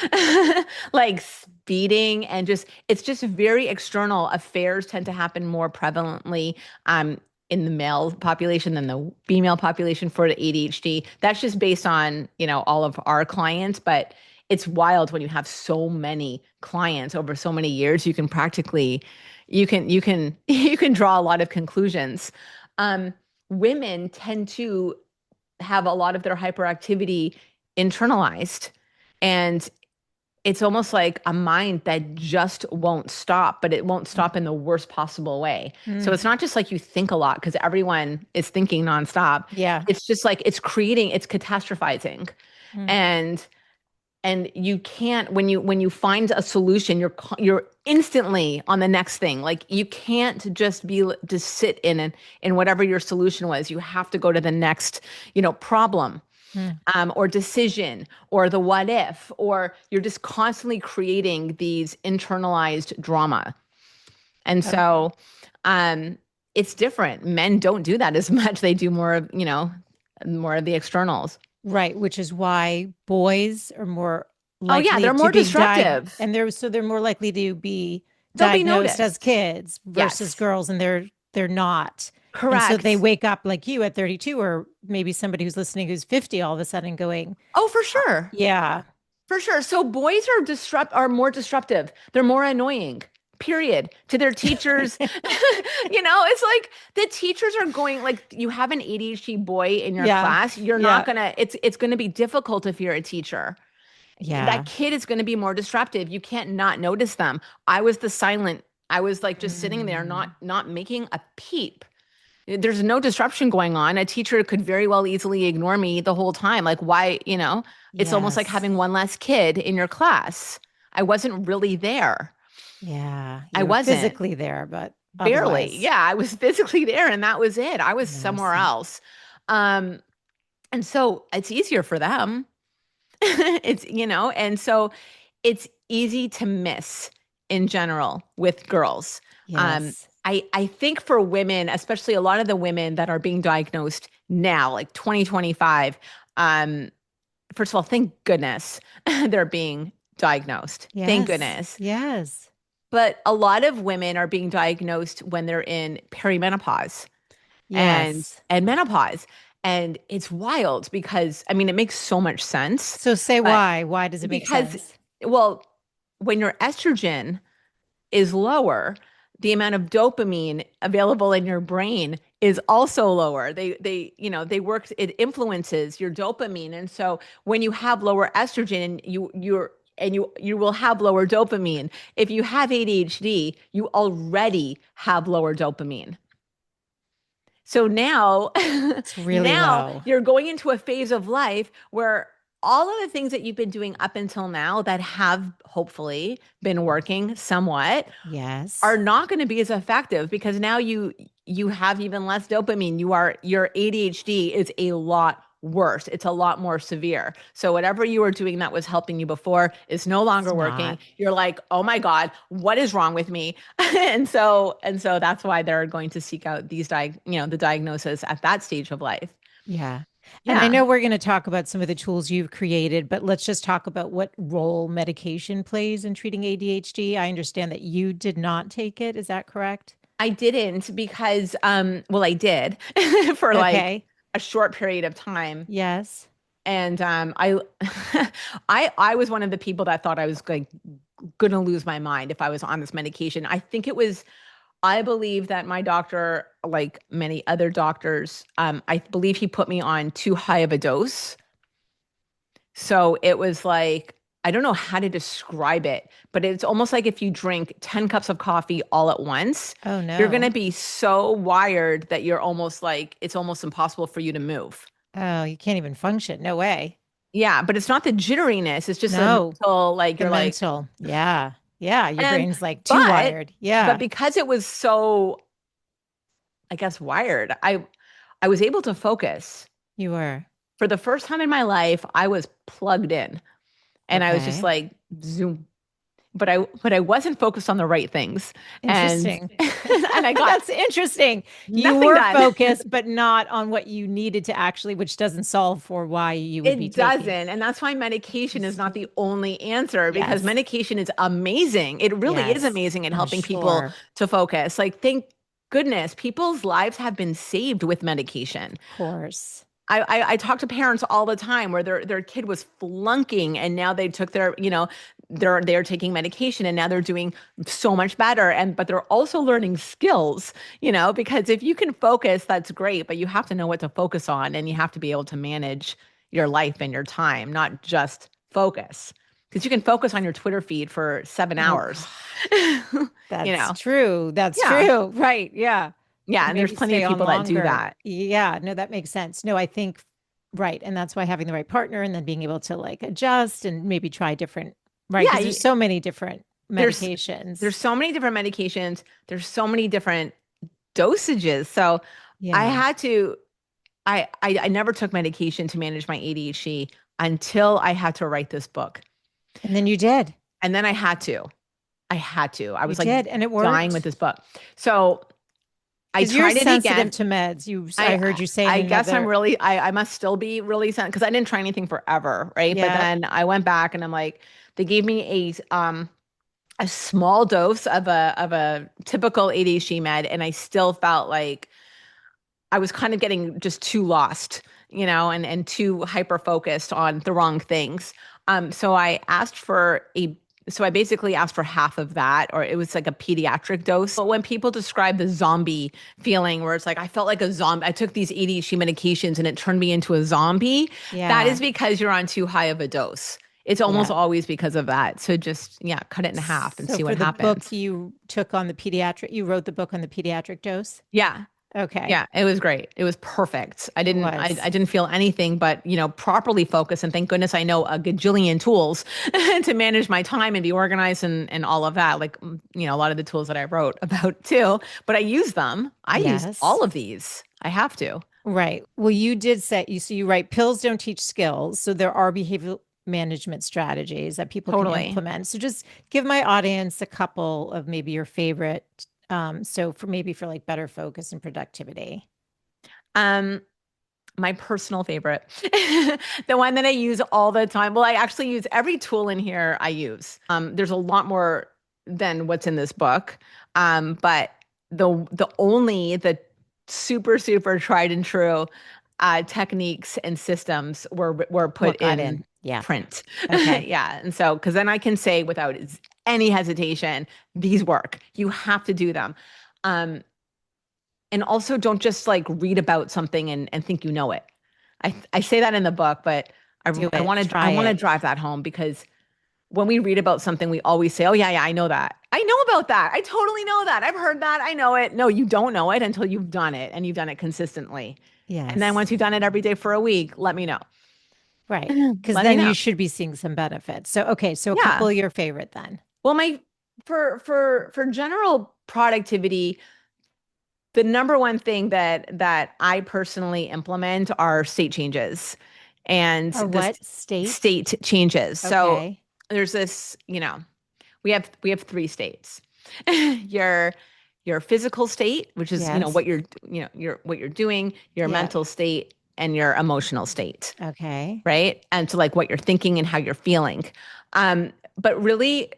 Speaker 2: like speeding, and it's just very external. Affairs tend to happen more prevalently in the male population than the female population for the ADHD. That's just based on all of our clients, but it's wild when you have so many clients over so many years. You can practically, you can draw a lot of conclusions. Um, Women tend to have a lot of their hyperactivity internalized, and it's almost like a mind that just won't stop, but it won't stop in the worst possible way. So
Speaker 1: Mm.
Speaker 2: it's not just like you think a lot because everyone is thinking nonstop.
Speaker 1: Yeah.
Speaker 2: It's just like it's catastrophizing.
Speaker 1: Mm.
Speaker 2: And you can't, when you find a solution, you're instantly on the next thing. Like you can't just sit in whatever your solution was. You have to go to the next, problem,
Speaker 1: Mm.
Speaker 2: or decision, or the what if, or you're just constantly creating these internalized drama. And
Speaker 1: Okay.
Speaker 2: so um, it's different. Men don't do that as much. They do more of, more of the externals.
Speaker 1: Right, which is why boys are more
Speaker 2: Oh yeah,
Speaker 1: likely
Speaker 2: they're
Speaker 1: to
Speaker 2: more
Speaker 1: be
Speaker 2: disruptive.
Speaker 1: and they're more likely to be
Speaker 2: They'll be
Speaker 1: diagnosed as
Speaker 2: noticed.
Speaker 1: kids versus
Speaker 2: Yes,
Speaker 1: girls, and they're not. And so they
Speaker 2: correct.
Speaker 1: wake up like you at 32, or maybe somebody who's listening who's 50 all of a sudden going,
Speaker 2: Oh, for sure.
Speaker 1: yeah,
Speaker 2: For sure. So boys are more disruptive. They're more annoying. Period. To their teachers. It's like the teachers are going, like, you have an ADHD boy in your
Speaker 1: yeah,
Speaker 2: class, you're not
Speaker 1: yeah,
Speaker 2: gonna it's gonna be difficult if you're a teacher. That
Speaker 1: yeah.
Speaker 2: kid is going to be more disruptive. You can't not notice them. I was like just sitting there,
Speaker 1: Mm,
Speaker 2: not making a peep. There's no disruption going on. A teacher could very well easily ignore me the whole time. Like, why, it's almost like
Speaker 1: yes.
Speaker 2: having one less kid in your class. I wasn't really there.
Speaker 1: Yeah.
Speaker 2: I
Speaker 1: You were
Speaker 2: wasn't.
Speaker 1: physically there, but
Speaker 2: Barely.
Speaker 1: otherwise,
Speaker 2: Yeah, I was physically there and that was it. I was somewhere
Speaker 1: yes.
Speaker 2: else. Um, and so it's easier for them. And so it's easy to miss in general with girls.
Speaker 1: Yes.
Speaker 2: I think for women, especially a lot of the women that are being diagnosed now, like 2025, first of all, thank goodness they're being diagnosed. Thank
Speaker 1: Yes.
Speaker 2: goodness.
Speaker 1: Yes.
Speaker 2: But a lot of women are being diagnosed when they're in perimenopause and
Speaker 1: Yes.
Speaker 2: menopause. And it's wild because I mean it makes so much sense,
Speaker 1: So say
Speaker 2: but
Speaker 1: why. Why does it make
Speaker 2: because
Speaker 1: sense?
Speaker 2: well, when your estrogen is lower, the amount of dopamine available in your brain is also lower. They work, it influences your dopamine. And so when you have lower estrogen and you will have lower dopamine. If you have ADHD, you already have lower dopamine. So now,
Speaker 1: It's really
Speaker 2: now
Speaker 1: low.
Speaker 2: you're going into a phase of life where all of the things that you've been doing up until now that have hopefully been working somewhat
Speaker 1: Yes.
Speaker 2: are not going to be as effective because now you have even less dopamine. Your ADHD is a lot worse. It's a lot more severe. So whatever you were doing that was helping you before is no
Speaker 1: It's
Speaker 2: longer working.
Speaker 1: not.
Speaker 2: You're like, "Oh my God, what is wrong with me?" And so that's why they're going to seek out the diagnosis at that stage of life.
Speaker 1: Yeah. And I
Speaker 2: Yeah.
Speaker 1: know we're going to talk about some of the tools you've created, but let's just talk about what role medication plays in treating ADHD. I understand that you did not take it. Is that correct?
Speaker 2: I didn't because well I did for like
Speaker 1: Okay.
Speaker 2: a short period of time.
Speaker 1: Yes.
Speaker 2: And I, I was one of the people that thought I was gonna lose my mind if I was on this medication. I believe that my doctor, like many other doctors, I believe he put me on too high of a dose. So it was like, I don't know how to describe it, but it's almost like if you drink 10 cups of coffee all at once,
Speaker 1: Oh,
Speaker 2: you're gonna
Speaker 1: no.
Speaker 2: be so wired that you're almost like it's almost impossible for you to move.
Speaker 1: Oh, you can't even function. No way.
Speaker 2: Yeah, but it's not the jitteriness. It's just a
Speaker 1: No,
Speaker 2: mental, like
Speaker 1: the
Speaker 2: you're like,
Speaker 1: mental. Yeah. Yeah. Your
Speaker 2: and
Speaker 1: brain's like too
Speaker 2: but
Speaker 1: wired.
Speaker 2: but
Speaker 1: Yeah.
Speaker 2: because it was so, I guess, wired, I was able to focus.
Speaker 1: You were.
Speaker 2: For the first time in my life, I was plugged in and I was just
Speaker 1: Okay.
Speaker 2: like zoom. But I wasn't focused on the right things. And
Speaker 1: Interesting.
Speaker 2: and I got
Speaker 1: That's interesting. You
Speaker 2: nothing
Speaker 1: were
Speaker 2: done.
Speaker 1: focused, but not on what you needed to actually, which doesn't solve for why you would be
Speaker 2: It
Speaker 1: taking.
Speaker 2: doesn't. And that's why medication is not
Speaker 1: Interesting.
Speaker 2: the only answer because
Speaker 1: Yes.
Speaker 2: medication is amazing. It really is
Speaker 1: Yes.
Speaker 2: amazing at
Speaker 1: I'm
Speaker 2: helping people
Speaker 1: sure.
Speaker 2: to focus. Like, thank goodness people's lives have been saved with medication.
Speaker 1: Of course.
Speaker 2: I talk to parents all the time where their kid was flunking and now they took their, they're taking medication and now they're doing so much better. But they're also learning skills, because if you can focus, that's great, but you have to know what to focus on and you have to be able to manage your life and your time, not just focus. Because you can focus on your Twitter feed for seven
Speaker 1: Oh
Speaker 2: hours.
Speaker 1: God,
Speaker 2: you
Speaker 1: that's
Speaker 2: know,
Speaker 1: true. That's
Speaker 2: yeah.
Speaker 1: true. Right. Yeah.
Speaker 2: Yeah.
Speaker 1: Or
Speaker 2: And there's
Speaker 1: maybe
Speaker 2: plenty
Speaker 1: stay
Speaker 2: of
Speaker 1: on
Speaker 2: people that do
Speaker 1: longer.
Speaker 2: that.
Speaker 1: Yeah. No, that makes sense. No, I think right. And that's why having the right partner and then being able to like adjust and maybe try different, right?
Speaker 2: Yeah.
Speaker 1: Because there's so many different
Speaker 2: There's
Speaker 1: medications.
Speaker 2: there's so many different medications. There's so many different dosages. So I
Speaker 1: Yeah.
Speaker 2: had to, I never took medication to manage my ADHD until I had to write this book.
Speaker 1: And then you did.
Speaker 2: And then I had to. I had to. I
Speaker 1: You
Speaker 2: was like
Speaker 1: did. And it
Speaker 2: dying with
Speaker 1: worked.
Speaker 2: this book. So I
Speaker 1: Because you're
Speaker 2: tried it
Speaker 1: sensitive
Speaker 2: again.
Speaker 1: to meds. I
Speaker 2: I
Speaker 1: heard you say in
Speaker 2: I guess I'm
Speaker 1: another,
Speaker 2: really I must still be really sent because I didn't try anything forever, right? But
Speaker 1: yeah.
Speaker 2: then I went back and I'm like, they gave me a small dose of a typical ADHD med, and I still felt like I was kind of getting just too lost, and too hyper focused on the wrong things. So I asked for a so I basically asked for half of that, or it was like a pediatric dose. But when people describe the zombie feeling, where it's like I felt like a zombie, I took these ADHD medications and it turned me into a zombie. That is
Speaker 1: Yeah.
Speaker 2: because you're on too high of a dose. It's almost
Speaker 1: Yeah.
Speaker 2: always because of that. So just yeah, cut it in half and
Speaker 1: So
Speaker 2: see what
Speaker 1: for the book
Speaker 2: happens.
Speaker 1: you took on the pediatric, you wrote the book on the pediatric dose?
Speaker 2: Yeah.
Speaker 1: Okay.
Speaker 2: Yeah, it was great. It was perfect. I
Speaker 1: It
Speaker 2: didn't I,
Speaker 1: was.
Speaker 2: I didn't feel anything but, properly focused. And thank goodness I know a gajillion tools to manage my time and be organized and all of that. Like, a lot of the tools that I wrote about too, but I use them. I use
Speaker 1: Yes.
Speaker 2: all of these. I have to.
Speaker 1: Right. Well, you did say you write pills don't teach skills. So there are behavioral management strategies that people can
Speaker 2: Totally.
Speaker 1: implement. So just give my audience a couple of maybe your favorite. So for like better focus and productivity.
Speaker 2: Um, my personal favorite, the one that I use all the time. Well, I actually use every tool in here I use. There's a lot more than what's in this book. But the super, super tried and true techniques and systems were put
Speaker 1: What got
Speaker 2: in
Speaker 1: in? Yeah.
Speaker 2: print.
Speaker 1: Okay.
Speaker 2: Yeah. And so, because then I can say without any hesitation, these work. You have to do them. Um, and also don't just like read about something and think you know it. I say that in the book, but I
Speaker 1: Do
Speaker 2: I
Speaker 1: it.
Speaker 2: want to I
Speaker 1: Try
Speaker 2: want to
Speaker 1: it.
Speaker 2: drive that home because when we read about something, we always say, "Oh yeah, yeah, I know that. I know about that. I totally know that. I've heard that. I know it." No, you don't know it until you've done it and you've done it consistently. And then
Speaker 1: Yes.
Speaker 2: once you've done it every day for a week, let me know.
Speaker 1: Right. Because
Speaker 2: Let me
Speaker 1: then
Speaker 2: know.
Speaker 1: you should be seeing some benefits. So, okay. So, a couple
Speaker 2: Yeah.
Speaker 1: of your favorite then.
Speaker 2: Well, my for general productivity, the number one thing that I personally implement are state changes and
Speaker 1: Or
Speaker 2: the
Speaker 1: what state?
Speaker 2: state changes. So
Speaker 1: Okay.
Speaker 2: there's this, we have three states. your your physical state, which is,
Speaker 1: Yes.
Speaker 2: what you're doing, your
Speaker 1: Yeah.
Speaker 2: mental state and your emotional state,
Speaker 1: Okay.
Speaker 2: right? And so like what you're thinking and how you're feeling. But really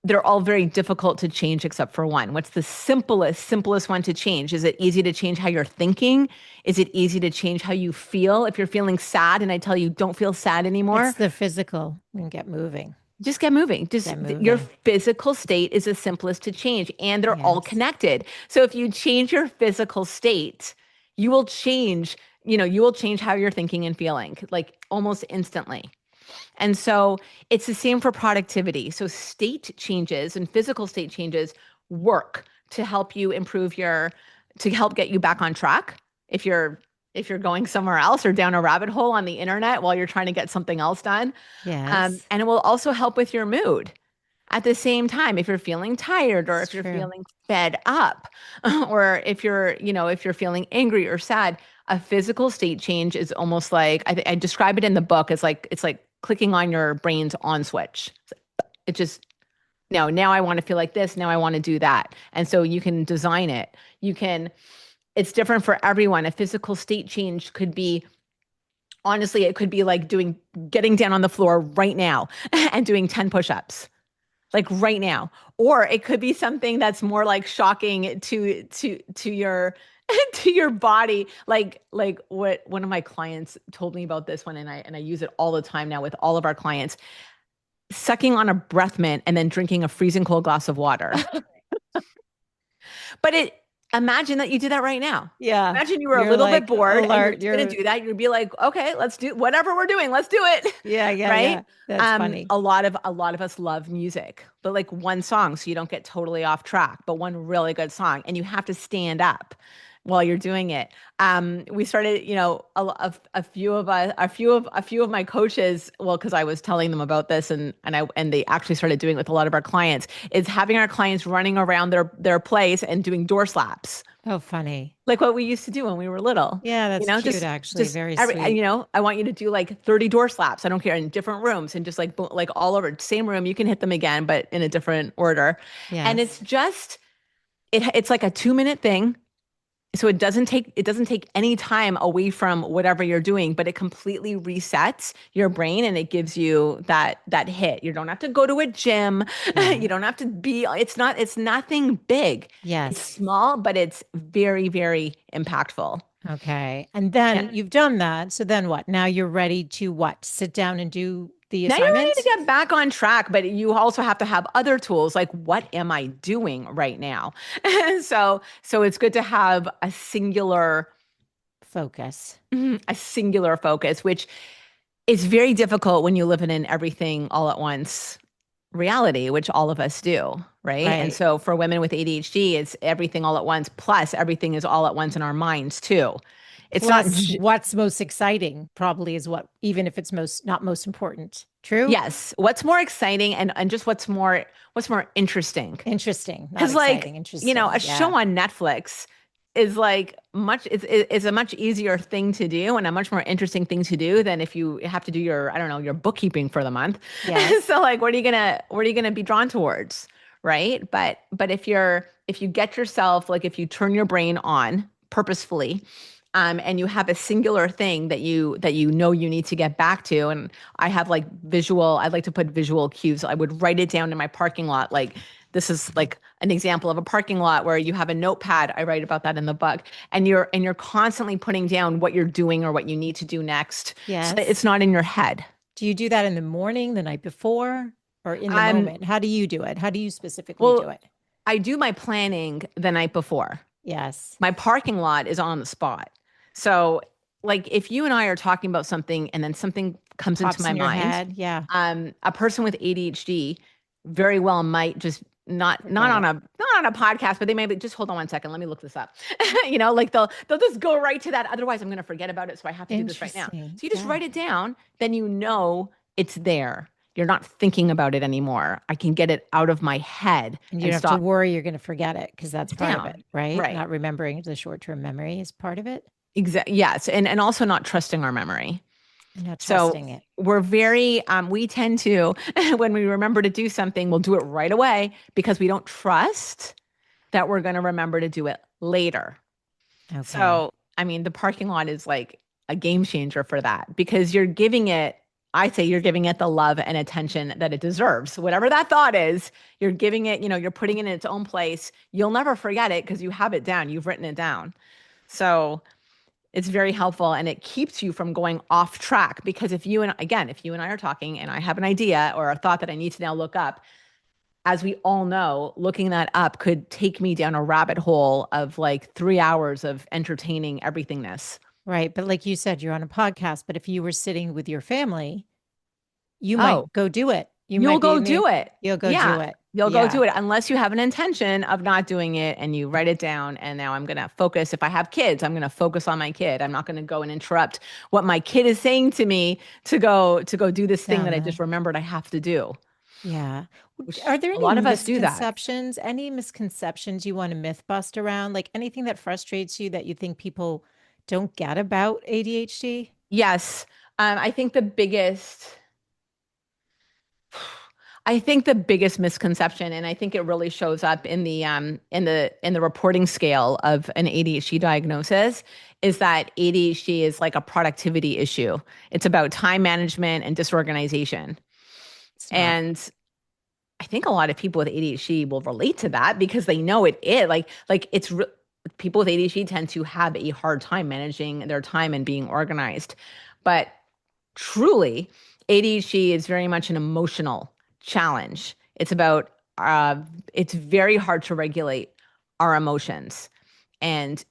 Speaker 2: they're all very difficult to change except for one. What's the simplest one to change? Is it easy to change how you're thinking? Is it easy to change how you feel? If you're feeling sad and I tell you don't feel sad
Speaker 1: It's
Speaker 2: anymore,
Speaker 1: the physical and get moving.
Speaker 2: just get moving. Just
Speaker 1: Get
Speaker 2: your
Speaker 1: moving.
Speaker 2: physical state is the simplest to change and they're all
Speaker 1: Yes.
Speaker 2: connected. So if you change your physical state, you will change, you will change how you're thinking and feeling like almost instantly. And so it's the same for productivity. So state changes and physical state changes work to help you to help get you back on track. If you're going somewhere else or down a rabbit hole on the internet while you're trying to get something else done.
Speaker 1: Yes.
Speaker 2: And it will also help with your mood at the same time. If you're feeling tired or
Speaker 1: It's
Speaker 2: if you're
Speaker 1: true.
Speaker 2: feeling fed up or if you're feeling angry or sad, a physical state change is almost like I describe it in the book as like it's like clicking on your brain's on switch. It just no, now I want to feel like this, now I want to do that. And so you can design it. It's different for everyone. A physical state change could be honestly, it could be like getting down on the floor right now and doing 10 push-ups like right now. Or it could be something that's more like shocking to your to your body. Like what one of my clients told me about this one, and I use it all the time now with all of our clients. Sucking on a breath mint and then drinking a freezing cold glass of water. But imagine that you did that right now.
Speaker 1: Yeah.
Speaker 2: Imagine you were a
Speaker 1: You're
Speaker 2: little bit
Speaker 1: like
Speaker 2: bored and you're
Speaker 1: alert.
Speaker 2: going to do that. You'd be like, okay, let's do whatever we're doing. Let's do it.
Speaker 1: Yeah, yeah,
Speaker 2: Right?
Speaker 1: yeah. That's funny.
Speaker 2: A lot of us love music, but like one song so you don't get totally off track, but one really good song, and you have to stand up while you're doing it. We started, a few of us, a few of my coaches, well, because I was telling them about this, and they actually started doing it with a lot of our clients, is having our clients running around their place and doing door slaps,
Speaker 1: Oh, funny.
Speaker 2: like what we used to do when we were little.
Speaker 1: Yeah,
Speaker 2: You
Speaker 1: that's
Speaker 2: know,
Speaker 1: cute,
Speaker 2: just
Speaker 1: actually.
Speaker 2: just
Speaker 1: Very
Speaker 2: every
Speaker 1: sweet.
Speaker 2: I want you to do like 30 door slaps. I don't care, in different rooms, and just like all over same room. You can hit them again, but in a different order. And it's
Speaker 1: Yes.
Speaker 2: just it's like a 2-minute thing. So it doesn't take any time away from whatever you're doing, but it completely resets your brain and it gives you that hit. You don't have to go to a gym. You
Speaker 1: Yeah.
Speaker 2: don't have to be, it's nothing big. It's
Speaker 1: Yes.
Speaker 2: small, but it's very, very impactful.
Speaker 1: Okay. And
Speaker 2: Yeah.
Speaker 1: then you've done that. So then what? Now you're ready to what? Sit down and do the
Speaker 2: Now you're ready to
Speaker 1: assignment?
Speaker 2: get back on track, but you also have to have other tools like, what am I doing right now? So it's good to have
Speaker 1: Focus.
Speaker 2: a singular focus, which is very difficult when you live in an everything all at once reality, which all of us do, right? And
Speaker 1: Right.
Speaker 2: so for women with ADHD, it's everything all at once, plus everything is all at once in our minds too. It's not,
Speaker 1: Plus, what's most exciting probably is what, even if it's most not most important. True?
Speaker 2: yes, what's more exciting, and just what's more interesting.
Speaker 1: Interesting, not
Speaker 2: Because, like,
Speaker 1: exciting. Interesting.
Speaker 2: a
Speaker 1: Yeah.
Speaker 2: show on Netflix is like is a much easier thing to do and a much more interesting thing to do than if you have to do your, I don't know, your bookkeeping for the month.
Speaker 1: Yes.
Speaker 2: So like, what are you gonna be drawn towards, right? But if you get yourself, like, if you turn your brain on purposefully, and you have a singular thing that you know you need to get back to. And I have like I'd like to put visual cues. I would write it down in my parking lot. Like, this is like an example of a parking lot where you have a notepad. I write about that in the book. And you're constantly putting down what you're doing or what you need to do next, so that it's
Speaker 1: Yes.
Speaker 2: not in your head.
Speaker 1: Do you do that in the morning, the night before, or in the
Speaker 2: Um,
Speaker 1: moment? How do you do it? How do you specifically do
Speaker 2: well,
Speaker 1: it?
Speaker 2: I do my planning the night before.
Speaker 1: Yes.
Speaker 2: My parking lot is on the spot. So, like, if you and I are talking about something and then something comes into
Speaker 1: Pops
Speaker 2: my
Speaker 1: in your
Speaker 2: mind,
Speaker 1: head. Yeah.
Speaker 2: a person with ADHD very well might just not
Speaker 1: Forget
Speaker 2: on
Speaker 1: it.
Speaker 2: a podcast, but they may be, just hold on one second, let me look this up. Like, they'll just go right to that. Otherwise, I'm going to forget about it, so I have to do this right now.
Speaker 1: Interesting.
Speaker 2: So you just
Speaker 1: Yeah.
Speaker 2: write it down, then it's there. You're not thinking about it anymore. I can get it out of my head
Speaker 1: And you
Speaker 2: and
Speaker 1: don't have to
Speaker 2: stop
Speaker 1: worry you're going to forget it because that's part of it,
Speaker 2: down.
Speaker 1: right?
Speaker 2: Right.
Speaker 1: Not remembering the short-term memory is part of it
Speaker 2: Exactly. Yes. And also not trusting our memory.
Speaker 1: and not
Speaker 2: So
Speaker 1: trusting it.
Speaker 2: we tend to, when we remember to do something, we'll do it right away because we don't trust that we're going to remember to do it later.
Speaker 1: Okay.
Speaker 2: So, I mean, the parking lot is like a game changer for that, because I say you're giving it the love and attention that it deserves. Whatever that thought is, you're giving it, you're putting it in its own place. You'll never forget it because you have it down. You've written it down. So it's very helpful, and it keeps you from going off track, because if you and I are talking and I have an idea or a thought that I need to now look up, as we all know, looking that up could take me down a rabbit hole of like 3 hours of entertaining everythingness.
Speaker 1: Right. But like you said, you're on a podcast, but if you were sitting with your family, you
Speaker 2: Oh,
Speaker 1: might go do it. You
Speaker 2: you'll
Speaker 1: might be
Speaker 2: go
Speaker 1: in the,
Speaker 2: do it.
Speaker 1: you'll go do
Speaker 2: Yeah.
Speaker 1: it.
Speaker 2: You'll go
Speaker 1: Yeah.
Speaker 2: do it unless you have an intention of not doing it and you write it down. And now I'm going to focus. If I have kids, I'm going to focus on my kid. I'm not going to go and interrupt what my kid is saying to me to go do this thing
Speaker 1: Down
Speaker 2: that I
Speaker 1: there.
Speaker 2: just remembered I have to do,
Speaker 1: Yeah.
Speaker 2: which
Speaker 1: Are there
Speaker 2: a
Speaker 1: any
Speaker 2: lot of us do that.
Speaker 1: misconceptions? Any misconceptions you want to myth bust around? Like anything that frustrates you that you think people don't get about ADHD?
Speaker 2: Yes. I think the biggest misconception, and I think it really shows up in the reporting scale of an ADHD diagnosis, is that ADHD is like a productivity issue. It's about time management and disorganization.
Speaker 1: It's not.
Speaker 2: And I think a lot of people with ADHD will relate to that because they know it is like people with ADHD tend to have a hard time managing their time and being organized. But truly, ADHD is very much an emotional challenge. It's very hard to regulate our emotions. And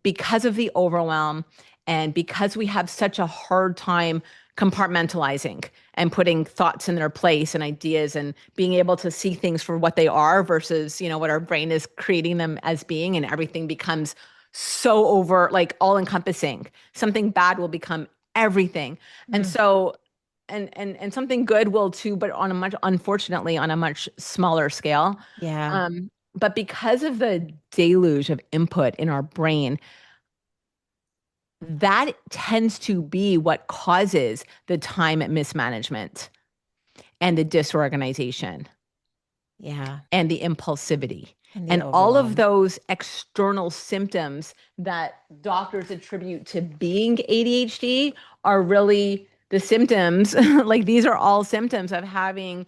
Speaker 2: because of the overwhelm and because we have such a hard time compartmentalizing and putting thoughts in their place and ideas and being able to see things for what they are versus, what our brain is creating them as being, and everything becomes so over, like, all encompassing. Something bad will become everything. And
Speaker 1: Mm,
Speaker 2: so and something good will too, but unfortunately on a much smaller scale.
Speaker 1: yeah.
Speaker 2: But because of the deluge of input in our brain, that tends to be what causes the time mismanagement and the disorganization
Speaker 1: Yeah.
Speaker 2: and the impulsivity
Speaker 1: And the
Speaker 2: and all of
Speaker 1: overwhelm.
Speaker 2: those external symptoms that doctors attribute to being ADHD are really the symptoms. Like, these are all symptoms of having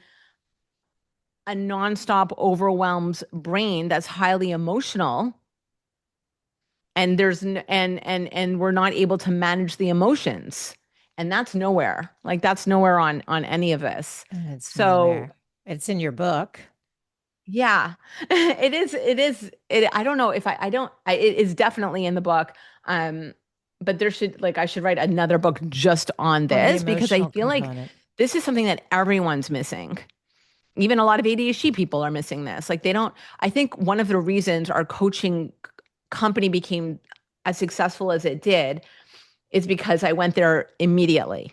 Speaker 2: a nonstop overwhelmed brain that's highly emotional, and we're not able to manage the emotions, and that's nowhere on any of this.
Speaker 1: And it's
Speaker 2: So
Speaker 1: nowhere. It's in your book.
Speaker 2: yeah. I don't know if I don't it is definitely in the book. um but I should write another book just on
Speaker 1: On the
Speaker 2: this, because I
Speaker 1: emotional
Speaker 2: feel like
Speaker 1: component.
Speaker 2: this is something that everyone's missing. Even a lot of ADHD people are missing this. Like, they don't. I think one of the reasons our coaching company became as successful as it did is because I went there immediately.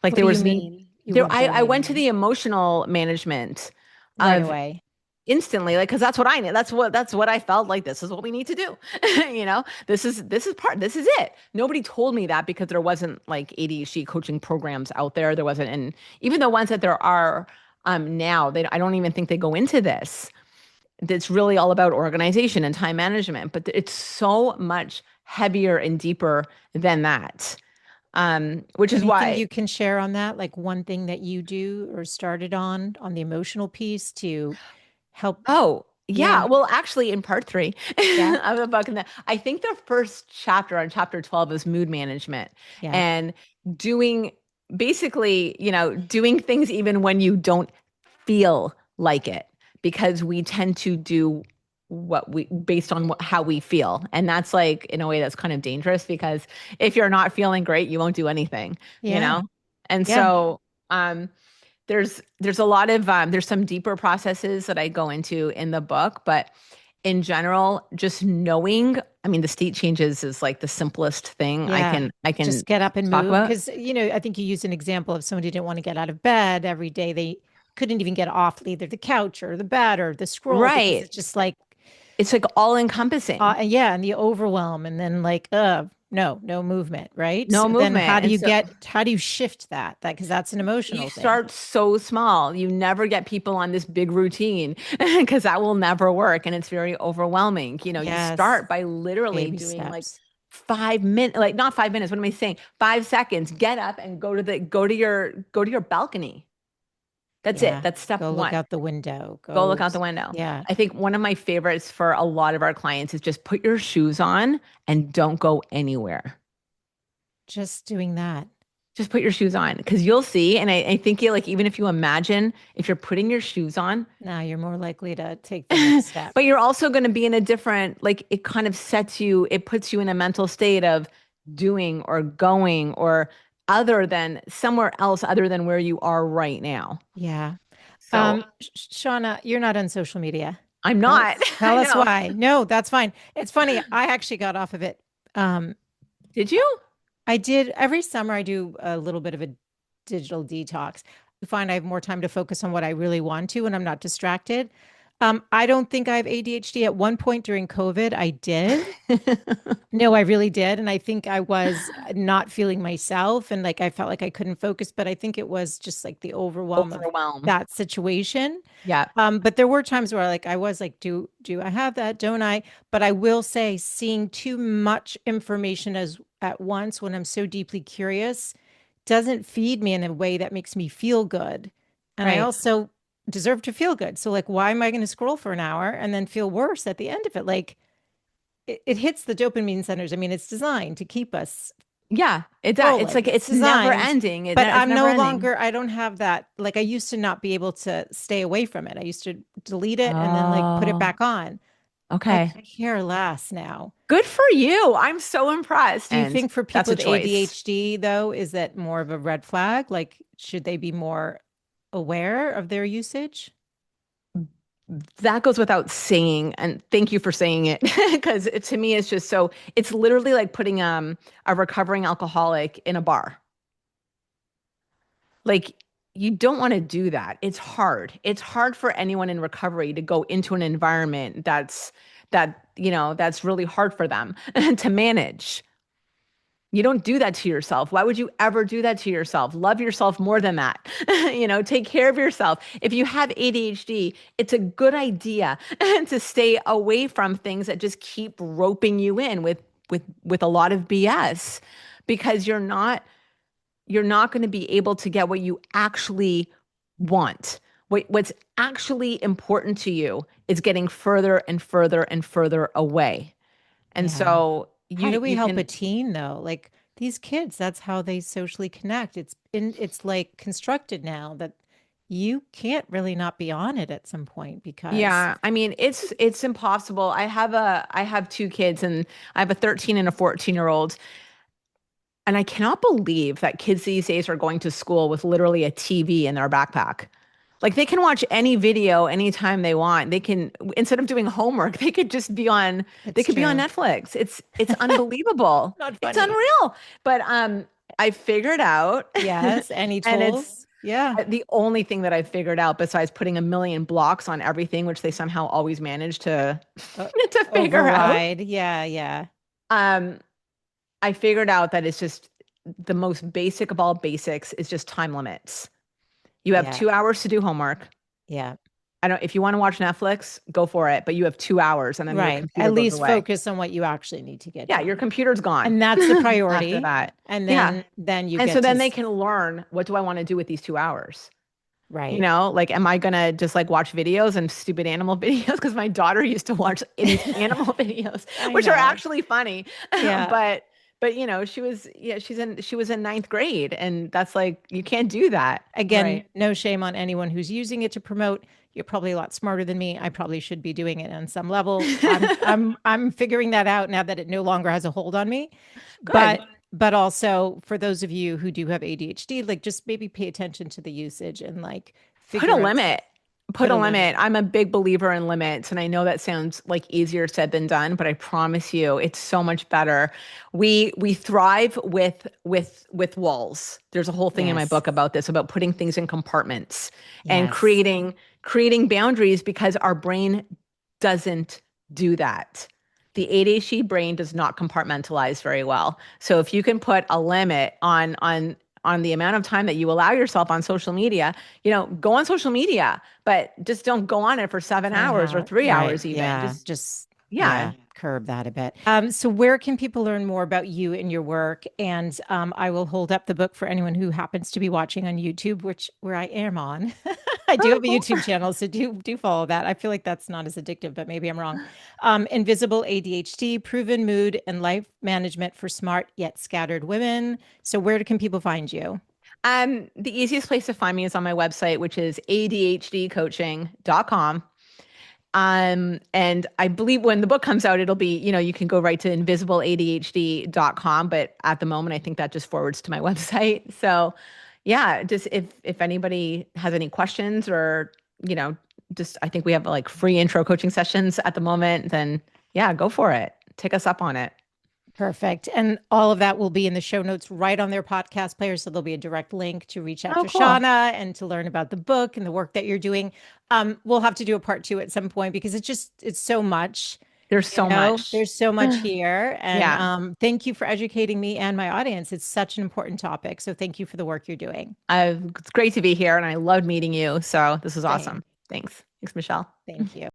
Speaker 2: Like,
Speaker 1: What do
Speaker 2: there
Speaker 1: you
Speaker 2: was
Speaker 1: mean? You
Speaker 2: there
Speaker 1: went there
Speaker 2: I went to
Speaker 1: immediately.
Speaker 2: the emotional management
Speaker 1: Right
Speaker 2: of
Speaker 1: away.
Speaker 2: instantly, like, because that's what I need. That's what I felt like. This is what we need to do. This is it. Nobody told me that, because there wasn't like ADHD coaching programs out there. There wasn't. And even the ones that there are now, I don't even think they go into this. It's really all about organization and time management, but it's so much heavier and deeper than that. Which is
Speaker 1: Anything
Speaker 2: why.
Speaker 1: you can share on that? Like one thing that you do or started on the emotional piece to help?
Speaker 2: Oh, yeah.
Speaker 1: Yeah.
Speaker 2: Well, actually, in part three
Speaker 1: Yeah.
Speaker 2: of the book, I think the first chapter, on chapter 12, is mood management,
Speaker 1: Yeah.
Speaker 2: and doing basically, doing things even when you don't feel like it, because we tend to do what we based on how we feel. And that's, like, in a way, that's kind of dangerous, because if you're not feeling great, you won't do anything, you
Speaker 1: Yeah.
Speaker 2: know? And
Speaker 1: Yeah.
Speaker 2: so, there's a lot of there's some deeper processes that I go into in the book, but in general, just knowing, I mean, the state changes is like the simplest thing I
Speaker 1: Yeah.
Speaker 2: can I can
Speaker 1: Just get up and
Speaker 2: talk
Speaker 1: move.
Speaker 2: about.
Speaker 1: Because, I think you used an example of somebody who didn't want to get out of bed every day. They couldn't even get off either the couch or the bed or the scroll because
Speaker 2: Right.
Speaker 1: it's just like,
Speaker 2: It's like all encompassing.
Speaker 1: yeah, and the overwhelm and then like, no, no movement, right?
Speaker 2: No
Speaker 1: So then
Speaker 2: movement. And so
Speaker 1: how do you shift that? Because that's an
Speaker 2: you
Speaker 1: emotional thing.
Speaker 2: start so small. You never get people on this big routine, because that will never work, and it's very overwhelming. You
Speaker 1: Yes.
Speaker 2: start by literally
Speaker 1: Baby
Speaker 2: doing like
Speaker 1: steps.
Speaker 2: 5 minutes, like, not 5 minutes. What am I saying? 5 seconds. Get up and go to your balcony. That's it.
Speaker 1: Yeah.
Speaker 2: That's step
Speaker 1: Go look
Speaker 2: one.
Speaker 1: out the window.
Speaker 2: Go look out the window.
Speaker 1: Yeah,
Speaker 2: I think one of my favorites for a lot of our clients is just put your shoes on and don't go anywhere.
Speaker 1: just doing that.
Speaker 2: Just put your shoes on, because you'll see. And I think, like, even if you imagine, if you're putting your shoes on,
Speaker 1: Now you're more likely to take the next step.
Speaker 2: but you're also going to be in a different, like, it kind of it puts you in a mental state of doing or going, or other than somewhere else other than where you are right now.
Speaker 1: Yeah.
Speaker 2: So
Speaker 1: Shauna, you're not on social media.
Speaker 2: I'm
Speaker 1: Tell
Speaker 2: not.
Speaker 1: us, tell
Speaker 2: I
Speaker 1: us
Speaker 2: know.
Speaker 1: why. No, that's fine. It's funny. I actually got off of it. Um,
Speaker 2: Did you?
Speaker 1: I did every summer. I do a little bit of a digital detox. I find I have more time to focus on what I really want to, and I'm not distracted. I don't think I have ADHD. At one point during COVID, I did. No, I really did. And I think I was not feeling myself and like I felt like I couldn't focus, but I think it was just like the overwhelm of
Speaker 2: Overwhelm.
Speaker 1: that situation.
Speaker 2: Yeah.
Speaker 1: But there were times where like I was like, do I have that? Don't I? But I will say seeing too much information as at once when I'm so deeply curious doesn't feed me in a way that makes me feel good. And I
Speaker 2: Right.
Speaker 1: also deserve to feel good. So like why am I going to scroll for an hour and then feel worse at the end of it? Like it hits the dopamine centers. I mean, it's designed to keep us
Speaker 2: Yeah, it does. It's
Speaker 1: rolling.
Speaker 2: like
Speaker 1: It's
Speaker 2: it's never
Speaker 1: designed,
Speaker 2: ending.
Speaker 1: but
Speaker 2: It's
Speaker 1: I'm
Speaker 2: never
Speaker 1: no
Speaker 2: ending.
Speaker 1: longer, I don't have that. Like I used to not be able to stay away from it. I used to delete it and then like put it
Speaker 2: Oh,
Speaker 1: back on. I
Speaker 2: okay.
Speaker 1: could care less now.
Speaker 2: Good for you. I'm so impressed.
Speaker 1: Do you
Speaker 2: And
Speaker 1: think for
Speaker 2: that's
Speaker 1: people
Speaker 2: a
Speaker 1: with
Speaker 2: choice.
Speaker 1: ADHD, though, is that more of a red flag? Like, should they be more aware of their usage?
Speaker 2: That goes without saying. And thank you for saying it. Because to me, it's just so, it's literally like putting a recovering alcoholic in a bar. Like, you don't want to do that. It's hard. It's hard for anyone in recovery to go into an environment that's really hard for them to manage. You don't do that to yourself. Why would you ever do that to yourself? Love yourself more than that. Take care of yourself. If you have ADHD, it's a good idea to stay away from things that just keep roping you in with a lot of BS because you're not going to be able to get what you actually want. What's actually important to you is getting further and further and further away. And
Speaker 1: Yeah.
Speaker 2: so
Speaker 1: How
Speaker 2: you
Speaker 1: do we
Speaker 2: you
Speaker 1: help a
Speaker 2: can
Speaker 1: teen though? Like these kids, that's how they socially connect. It's like constructed now that you can't really not be on it at some point because
Speaker 2: yeah, I mean it's impossible. I have two kids and I have a 13 and a 14-year-old and I cannot believe that kids these days are going to school with literally a TV in their backpack. Like they can watch any video anytime they want. They can instead of doing homework, they
Speaker 1: it's
Speaker 2: could be on
Speaker 1: true.
Speaker 2: Netflix. It's unbelievable.
Speaker 1: Not
Speaker 2: It's
Speaker 1: funny.
Speaker 2: unreal. But I figured out
Speaker 1: Yes, any
Speaker 2: and it's
Speaker 1: tools? Yeah.
Speaker 2: the only thing that I've figured out besides putting a million blocks on everything, which they somehow always manage to
Speaker 1: O-
Speaker 2: to figure out.
Speaker 1: Override. Yeah, yeah.
Speaker 2: Um, I figured out that it's just the most basic of all basics is just time limits. You have
Speaker 1: Yeah.
Speaker 2: 2 hours to do homework.
Speaker 1: Yeah.
Speaker 2: I don't, if you want to watch Netflix, go for it, but you have 2 hours and then your
Speaker 1: Right.
Speaker 2: computer
Speaker 1: At
Speaker 2: goes
Speaker 1: least
Speaker 2: away.
Speaker 1: focus on what you actually need to get
Speaker 2: Yeah, your
Speaker 1: done.
Speaker 2: computer's gone
Speaker 1: And that's the
Speaker 2: after
Speaker 1: priority.
Speaker 2: that.
Speaker 1: And
Speaker 2: Yeah.
Speaker 1: then you
Speaker 2: And so
Speaker 1: get to
Speaker 2: then they can learn, what do I want to do with these 2 hours?
Speaker 1: right.
Speaker 2: Like, am I gonna just like watch videos and stupid animal videos? Because my daughter used to watch these animal videos,
Speaker 1: I
Speaker 2: which are
Speaker 1: know.
Speaker 2: actually funny.
Speaker 1: Yeah.
Speaker 2: But she was in ninth grade, and that's like you can't do that,
Speaker 1: Again,
Speaker 2: right?
Speaker 1: no shame on anyone who's using it to promote. You're probably a lot smarter than me. I probably should be doing it on some level. I'm figuring that out now that it no longer has a hold on me.
Speaker 2: Good.
Speaker 1: But also for those of you who do have ADHD, like just maybe pay attention to the usage and like
Speaker 2: Put a
Speaker 1: figure out
Speaker 2: limit. Put
Speaker 1: put
Speaker 2: a
Speaker 1: a
Speaker 2: limit.
Speaker 1: limit.
Speaker 2: I'm a big believer in limits, and I know that sounds like easier said than done, but I promise you, it's so much better. We thrive with walls. There's a whole thing in my
Speaker 1: Yes.
Speaker 2: book about this, about putting things in compartments and
Speaker 1: Yes.
Speaker 2: creating boundaries because our brain doesn't do that. The ADHD brain does not compartmentalize very well. So if you can put a limit on the amount of time that you allow yourself on social media, go on social media, but just don't go on it for 7 hours or
Speaker 1: Somehow,
Speaker 2: three
Speaker 1: right.
Speaker 2: hours even.
Speaker 1: Yeah.
Speaker 2: Just
Speaker 1: Just,
Speaker 2: yeah.
Speaker 1: yeah, curb that a bit. So where can people learn more about you and your work? And I will hold up the book for anyone who happens to be watching on YouTube, which where I am on. I do
Speaker 2: Oh,
Speaker 1: have a
Speaker 2: cool.
Speaker 1: YouTube channel, so do follow that. I feel like that's not as addictive, but maybe I'm wrong. Invisible ADHD, proven mood and life management for smart yet scattered women. So where can people find you?
Speaker 2: The easiest place to find me is on my website, which is adhdcoaching.com. And I believe when the book comes out, it'll be, you can go right to invisibleadhd.com. But at the moment, I think that just forwards to my website. So yeah, just if anybody has any questions or, just I think we have like free intro coaching sessions at the moment, then yeah, go for it. Take us up on it.
Speaker 1: Perfect. And all of that will be in the show notes right on their podcast player. So there'll be a direct link to reach out
Speaker 2: Oh,
Speaker 1: to
Speaker 2: cool.
Speaker 1: Shauna and to learn about the book and the work that you're doing. We'll have to do a part two at some point because it's so much,
Speaker 2: There's so much.
Speaker 1: there's so much here. And
Speaker 2: Yeah.
Speaker 1: thank you for educating me and my audience. It's such an important topic. So thank you for the work you're doing.
Speaker 2: It's great to be here and I loved meeting you. So this is
Speaker 1: Same.
Speaker 2: awesome. Thanks. Thanks, Michelle.
Speaker 1: Thank you.